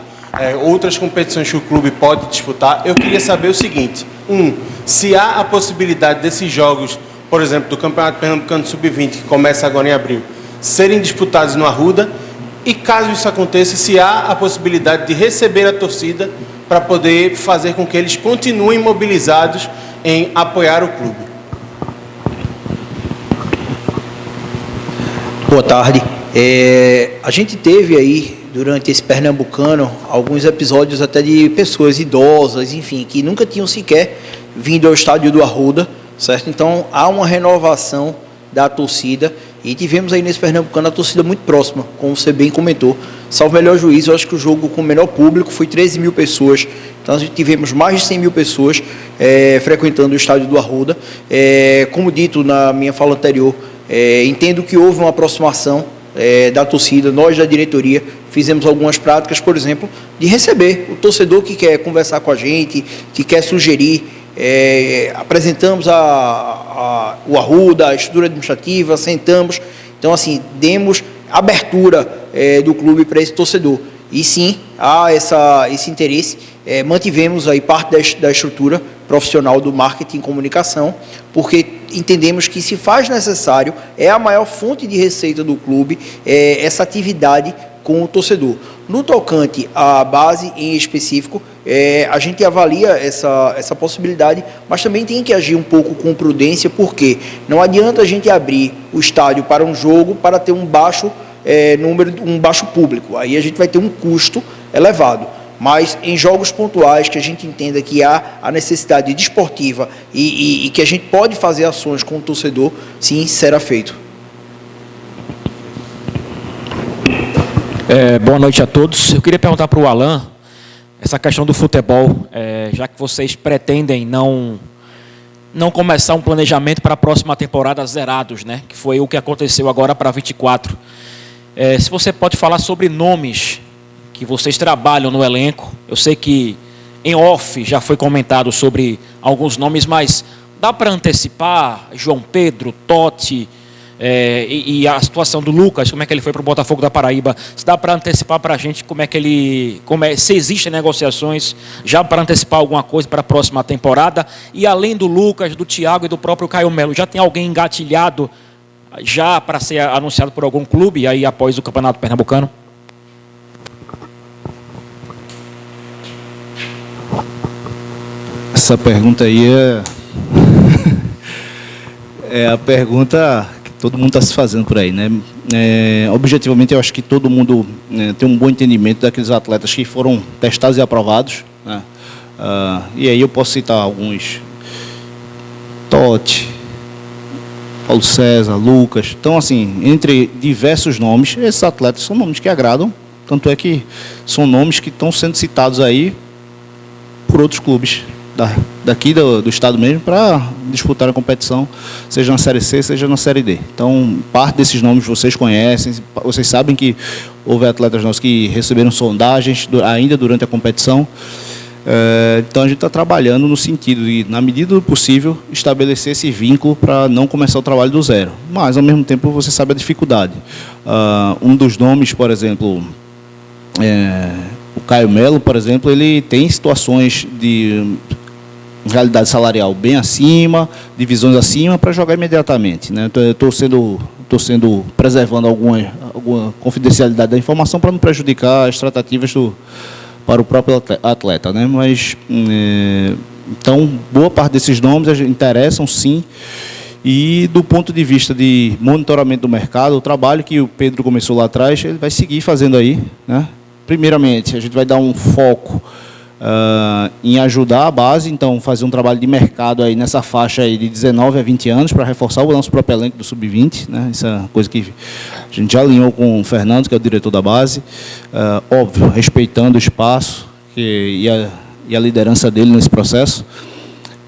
outras competições que o clube pode disputar, eu queria saber o seguinte: se há a possibilidade desses jogos, por exemplo, do Campeonato Pernambucano Sub-20, que começa agora em abril, serem disputados no Arruda, e caso isso aconteça, se há a possibilidade de receber a torcida para poder fazer com que eles continuem mobilizados em apoiar o clube. Boa tarde. A gente teve aí, durante esse Pernambucano, alguns episódios até de pessoas idosas, enfim, que nunca tinham sequer vindo ao estádio do Arruda, certo? Então, há uma renovação da torcida e tivemos aí nesse Pernambucano a torcida muito próxima, como você bem comentou. Salvo melhor juízo, eu acho que o jogo com o menor público foi 13 mil pessoas. Então, tivemos mais de 100 mil pessoas frequentando o estádio do Arruda. Como dito na minha fala anterior, entendo que houve uma aproximação da torcida. Nós, da diretoria, fizemos algumas práticas, por exemplo, de receber o torcedor que quer conversar com a gente, que quer sugerir. Apresentamos o Arruda, a estrutura administrativa, sentamos. Então, assim, demos abertura do clube para esse torcedor. E sim, há esse interesse. Mantivemos aí parte da estrutura profissional do marketing e comunicação, porque entendemos que se faz necessário, é a maior fonte de receita do clube, essa atividade com o torcedor. No tocante à base em específico, a gente avalia essa possibilidade, mas também tem que agir um pouco com prudência, porque não adianta a gente abrir o estádio para um jogo para ter um baixo um baixo público. Aí a gente vai ter um custo elevado. Mas em jogos pontuais que a gente entenda que há a necessidade desportiva e que a gente pode fazer ações com o torcedor, sim, será feito. Boa noite a todos. Eu queria perguntar para o Alan, essa questão do futebol, já que vocês pretendem não começar um planejamento para a próxima temporada zerados, né? Que foi o que aconteceu agora para 24. Se você pode falar sobre nomes que vocês trabalham no elenco. Eu sei que em off já foi comentado sobre alguns nomes, mas dá para antecipar João Pedro, Totti, e a situação do Lucas, como é que ele foi para o Botafogo da Paraíba? Se dá para antecipar para a gente se existem negociações, já para antecipar alguma coisa para a próxima temporada? E além do Lucas, do Thiago e do próprio Caio Melo, já tem alguém engatilhado já para ser anunciado por algum clube aí após o Campeonato Pernambucano? Essa pergunta aí é a pergunta que todo mundo está se fazendo por aí, né? Objetivamente, eu acho que todo mundo tem um bom entendimento daqueles atletas que foram testados e aprovados, né? E aí eu posso citar alguns: Totti, Paulo César, Lucas. Então, assim, entre diversos nomes, esses atletas são nomes que agradam, tanto é que são nomes que estão sendo citados aí por outros clubes daqui do estado mesmo, para disputar a competição, seja na Série C, seja na Série D. Então, parte desses nomes vocês conhecem, vocês sabem que houve atletas nossos que receberam sondagens ainda durante a competição. Então, a gente está trabalhando no sentido de, na medida do possível, estabelecer esse vínculo para não começar o trabalho do zero. Mas, ao mesmo tempo, você sabe a dificuldade. Um dos nomes, por exemplo, o Caio Melo, por exemplo, ele tem situações de realidade salarial bem acima, divisões acima, para jogar imediatamente, né? Então, eu estou preservando alguma confidencialidade da informação para não prejudicar as tratativas para o próprio atleta, né? Mas, então, boa parte desses nomes interessam, sim. E, do ponto de vista de monitoramento do mercado, o trabalho que o Pedro começou lá atrás, ele vai seguir fazendo aí, né? Primeiramente, a gente vai dar um foco em ajudar a base, então fazer um trabalho de mercado aí nessa faixa aí de 19 a 20 anos para reforçar o nosso próprio elenco do Sub-20, né? Isso é uma coisa que a gente já alinhou com o Fernando, que é o diretor da base, óbvio, respeitando o espaço e a liderança dele nesse processo.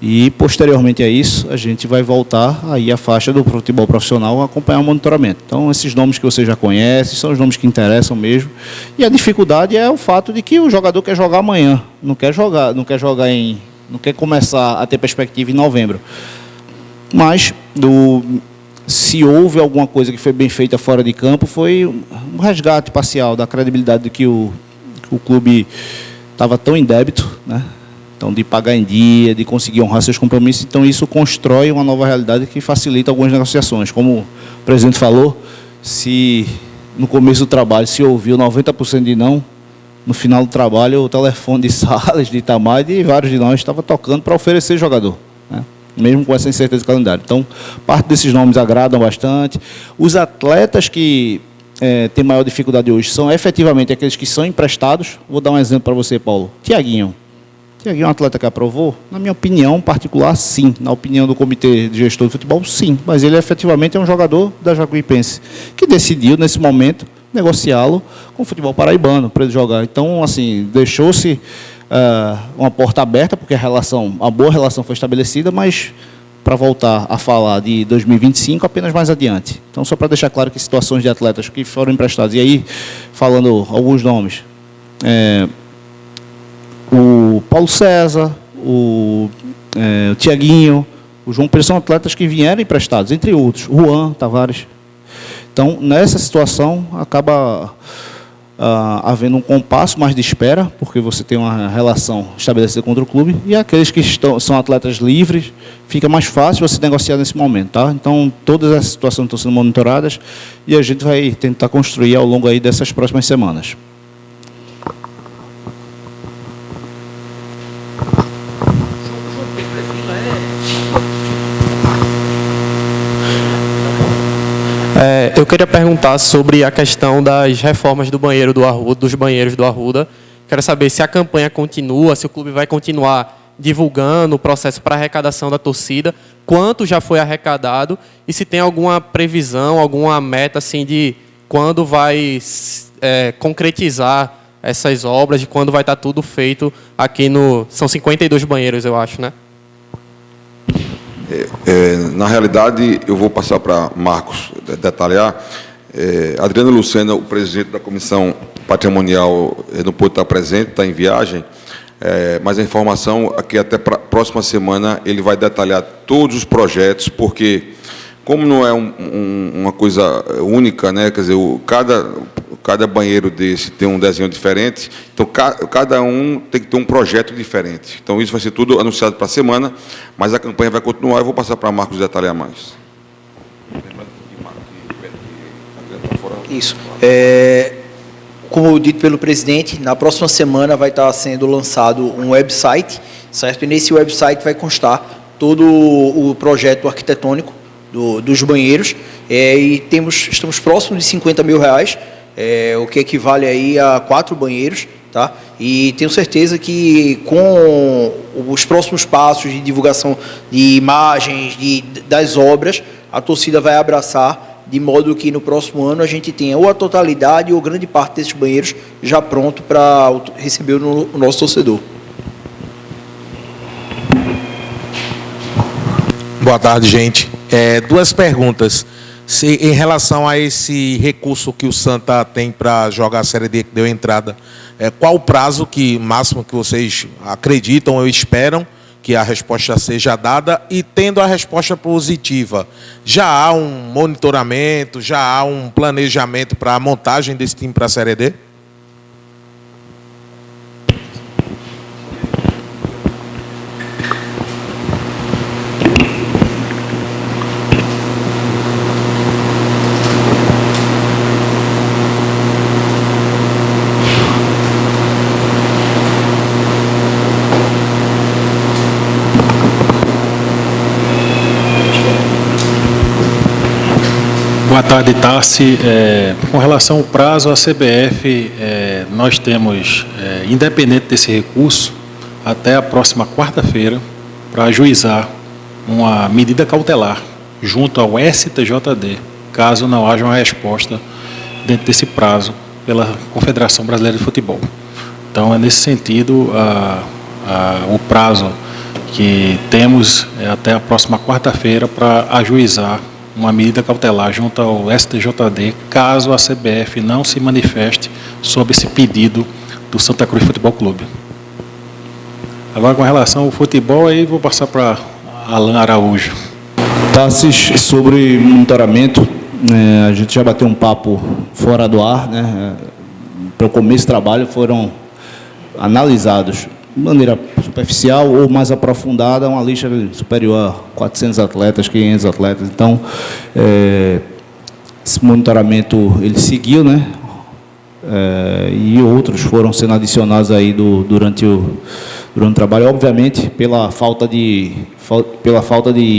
E, posteriormente a isso, a gente vai voltar aí à faixa do futebol profissional a acompanhar o monitoramento. Então, esses nomes que você já conhece, são os nomes que interessam mesmo. E a dificuldade é o fato de que o jogador quer jogar amanhã, não quer começar a ter perspectiva em novembro. Mas, se houve alguma coisa que foi bem feita fora de campo, foi um resgate parcial da credibilidade de que o clube estava tão em débito, né? Então, de pagar em dia, de conseguir honrar seus compromissos. Então, isso constrói uma nova realidade que facilita algumas negociações. Como o presidente falou, se no começo do trabalho se ouviu 90% de não, no final do trabalho o telefone de Salles, de Itamar e de vários de nós estava tocando para oferecer jogador, né? Mesmo com essa incerteza de calendário. Então, parte desses nomes agradam bastante. Os atletas que têm maior dificuldade hoje são efetivamente aqueles que são emprestados. Vou dar um exemplo para você, Paulo. Thiaguinho é um atleta que aprovou? Na minha opinião particular, sim. Na opinião do Comitê de Gestor de Futebol, sim. Mas ele efetivamente é um jogador da Jacuipense que decidiu, nesse momento, negociá-lo com o futebol paraibano para ele jogar. Então, assim, deixou-se uma porta aberta, porque a boa relação foi estabelecida, mas para voltar a falar de 2025 apenas mais adiante. Então, só para deixar claro que situações de atletas que foram emprestados, e aí, falando alguns nomes, o Paulo César, o Thiaguinho, o João Pedro são atletas que vieram emprestados, entre outros, Juan Tavares. Então, nessa situação, acaba havendo um compasso mais de espera, porque você tem uma relação estabelecida contra o clube, e aqueles que são atletas livres, fica mais fácil você negociar nesse momento, tá? Então, todas essas situações estão sendo monitoradas e a gente vai tentar construir ao longo aí dessas próximas semanas. Eu queria perguntar sobre a questão das reformas do banheiro do Arruda, dos banheiros do Arruda. Quero saber se a campanha continua, se o clube vai continuar divulgando o processo para arrecadação da torcida, quanto já foi arrecadado e se tem alguma previsão, alguma meta assim de quando vai concretizar essas obras, de quando vai estar tudo feito aqui no... São 52 banheiros, eu acho, né? Na realidade, eu vou passar para Marcos detalhar. Adriano Lucena, o presidente da Comissão Patrimonial, não pôde estar presente, está em viagem, mas a informação é que até a próxima semana ele vai detalhar todos os projetos, porque, como não é uma coisa única, né, quer dizer, cada banheiro desse tem um desenho diferente, então cada um tem que ter um projeto diferente. Então, isso vai ser tudo anunciado para a semana, mas a campanha vai continuar. Eu vou passar para Marcos detalhar mais. Isso. Como dito pelo presidente, na próxima semana vai estar sendo lançado um website, certo? E nesse website vai constar todo o projeto arquitetônico dos banheiros, e estamos próximos de R$50 mil, o que equivale aí a 4 banheiros, tá? E tenho certeza que com os próximos passos de divulgação de imagens, das obras, a torcida vai abraçar, de modo que no próximo ano a gente tenha ou a totalidade ou grande parte desses banheiros já pronto para receber o nosso torcedor. Boa tarde, gente. 2 perguntas. Em relação a esse recurso que o Santa tem para jogar a Série D, que deu entrada, qual o prazo máximo que vocês acreditam ou esperam que a resposta seja dada? E tendo a resposta positiva, já há um monitoramento, já há um planejamento para a montagem desse time para a Série D? Boa tarde, Tarci. Com relação ao prazo, a CBF, nós temos, independente desse recurso, até a próxima quarta-feira, para ajuizar uma medida cautelar junto ao STJD, caso não haja uma resposta dentro desse prazo pela Confederação Brasileira de Futebol. Então, é nesse sentido, o prazo que temos é até a próxima quarta-feira para ajuizar uma medida cautelar junto ao STJD, caso a CBF não se manifeste sobre esse pedido do Santa Cruz Futebol Clube. Agora, com relação ao futebol, aí vou passar para Alan Araújo. Tassis, sobre monitoramento, a gente já bateu um papo fora do ar, né? Para o começo do trabalho foram analisados de maneira superficial ou mais aprofundada, uma lista superior a 400 atletas, 500 atletas. Então, esse monitoramento ele seguiu, né? E outros foram sendo adicionados aí durante o trabalho, obviamente, pela falta de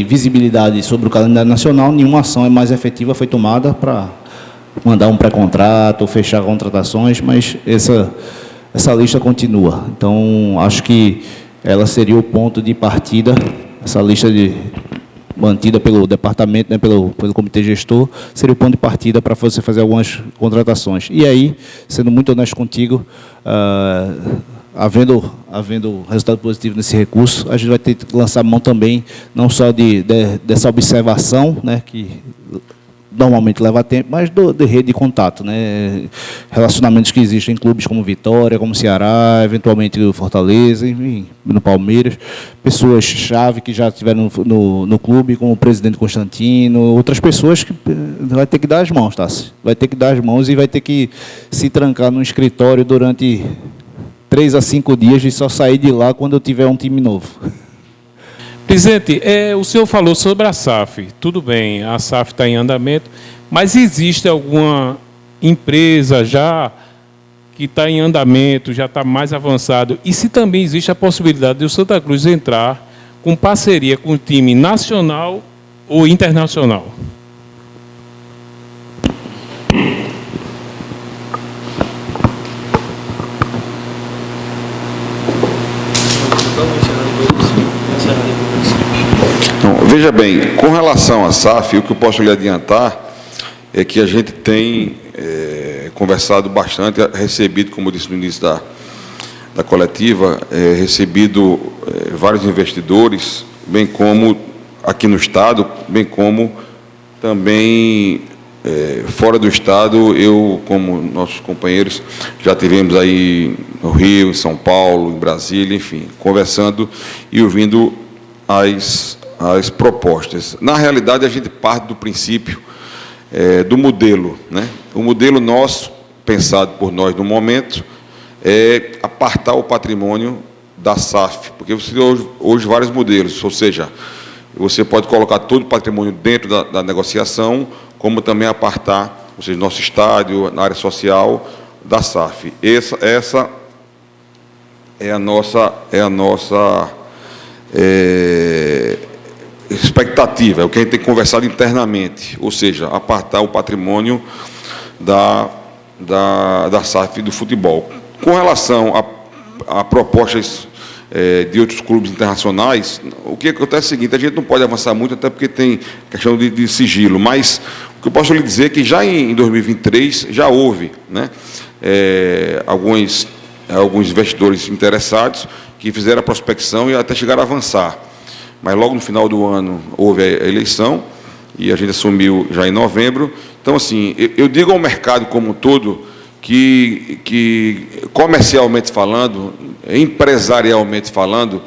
visibilidade sobre o calendário nacional. Nenhuma ação mais efetiva foi tomada para mandar um pré-contrato ou fechar contratações, mas essa lista continua. Então, acho que ela seria o ponto de partida, essa lista mantida pelo departamento, né, pelo comitê gestor, seria o ponto de partida para você fazer algumas contratações. E aí, sendo muito honesto contigo, havendo resultado positivo nesse recurso, a gente vai ter que lançar mão também, não só dessa observação, né, que normalmente leva tempo, mas de rede de contato, né? Relacionamentos que existem em clubes como Vitória, como Ceará, eventualmente o Fortaleza, enfim, no Palmeiras, pessoas-chave que já estiveram no clube, como o presidente Constantino, outras pessoas que vai ter que dar as mãos, tá? Vai ter que dar as mãos e vai ter que se trancar no escritório durante 3 a 5 dias e só sair de lá quando eu tiver um time novo. Presidente, o senhor falou sobre a SAF. Tudo bem, a SAF está em andamento, mas existe alguma empresa já que está em andamento, já está mais avançado? E se também existe a possibilidade de o Santa Cruz entrar com parceria com o time nacional ou internacional? Veja bem, com relação à SAF, o que eu posso lhe adiantar é que a gente tem conversado bastante, recebido, como eu disse no início da coletiva, recebido vários investidores, bem como aqui no Estado, bem como também fora do Estado. Eu, como nossos companheiros, já tivemos aí no Rio, em São Paulo, em Brasília, enfim, conversando e ouvindo as propostas. Na realidade, a gente parte do princípio do modelo, né? O modelo nosso, pensado por nós no momento, é apartar o patrimônio da SAF, porque você tem hoje vários modelos, ou seja, você pode colocar todo o patrimônio dentro da negociação, como também apartar, ou seja, nosso estádio, na área social, da SAF. Essa é a nossa expectativa, é o que a gente tem conversado internamente, ou seja, apartar o patrimônio da SAF do futebol. Com relação a propostas de outros clubes internacionais, o que acontece é o seguinte: a gente não pode avançar muito, até porque tem questão de sigilo, mas o que eu posso lhe dizer é que já em 2023 já houve, né, alguns investidores interessados que fizeram a prospecção e até chegaram a avançar. Mas logo no final do ano houve a eleição e a gente assumiu já em novembro. Então, assim, eu digo ao mercado como um todo que comercialmente falando, empresarialmente falando,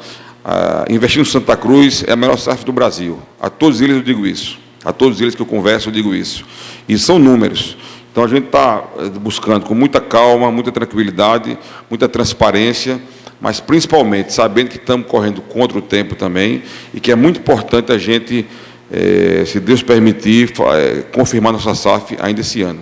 investir no Santa Cruz é a melhor SAF do Brasil. A todos eles eu digo isso. A todos eles que eu converso eu digo isso. E são números. Então, a gente está buscando com muita calma, muita tranquilidade, muita transparência, mas principalmente sabendo que estamos correndo contra o tempo também e que é muito importante a gente, se Deus permitir, confirmar nossa SAF ainda esse ano.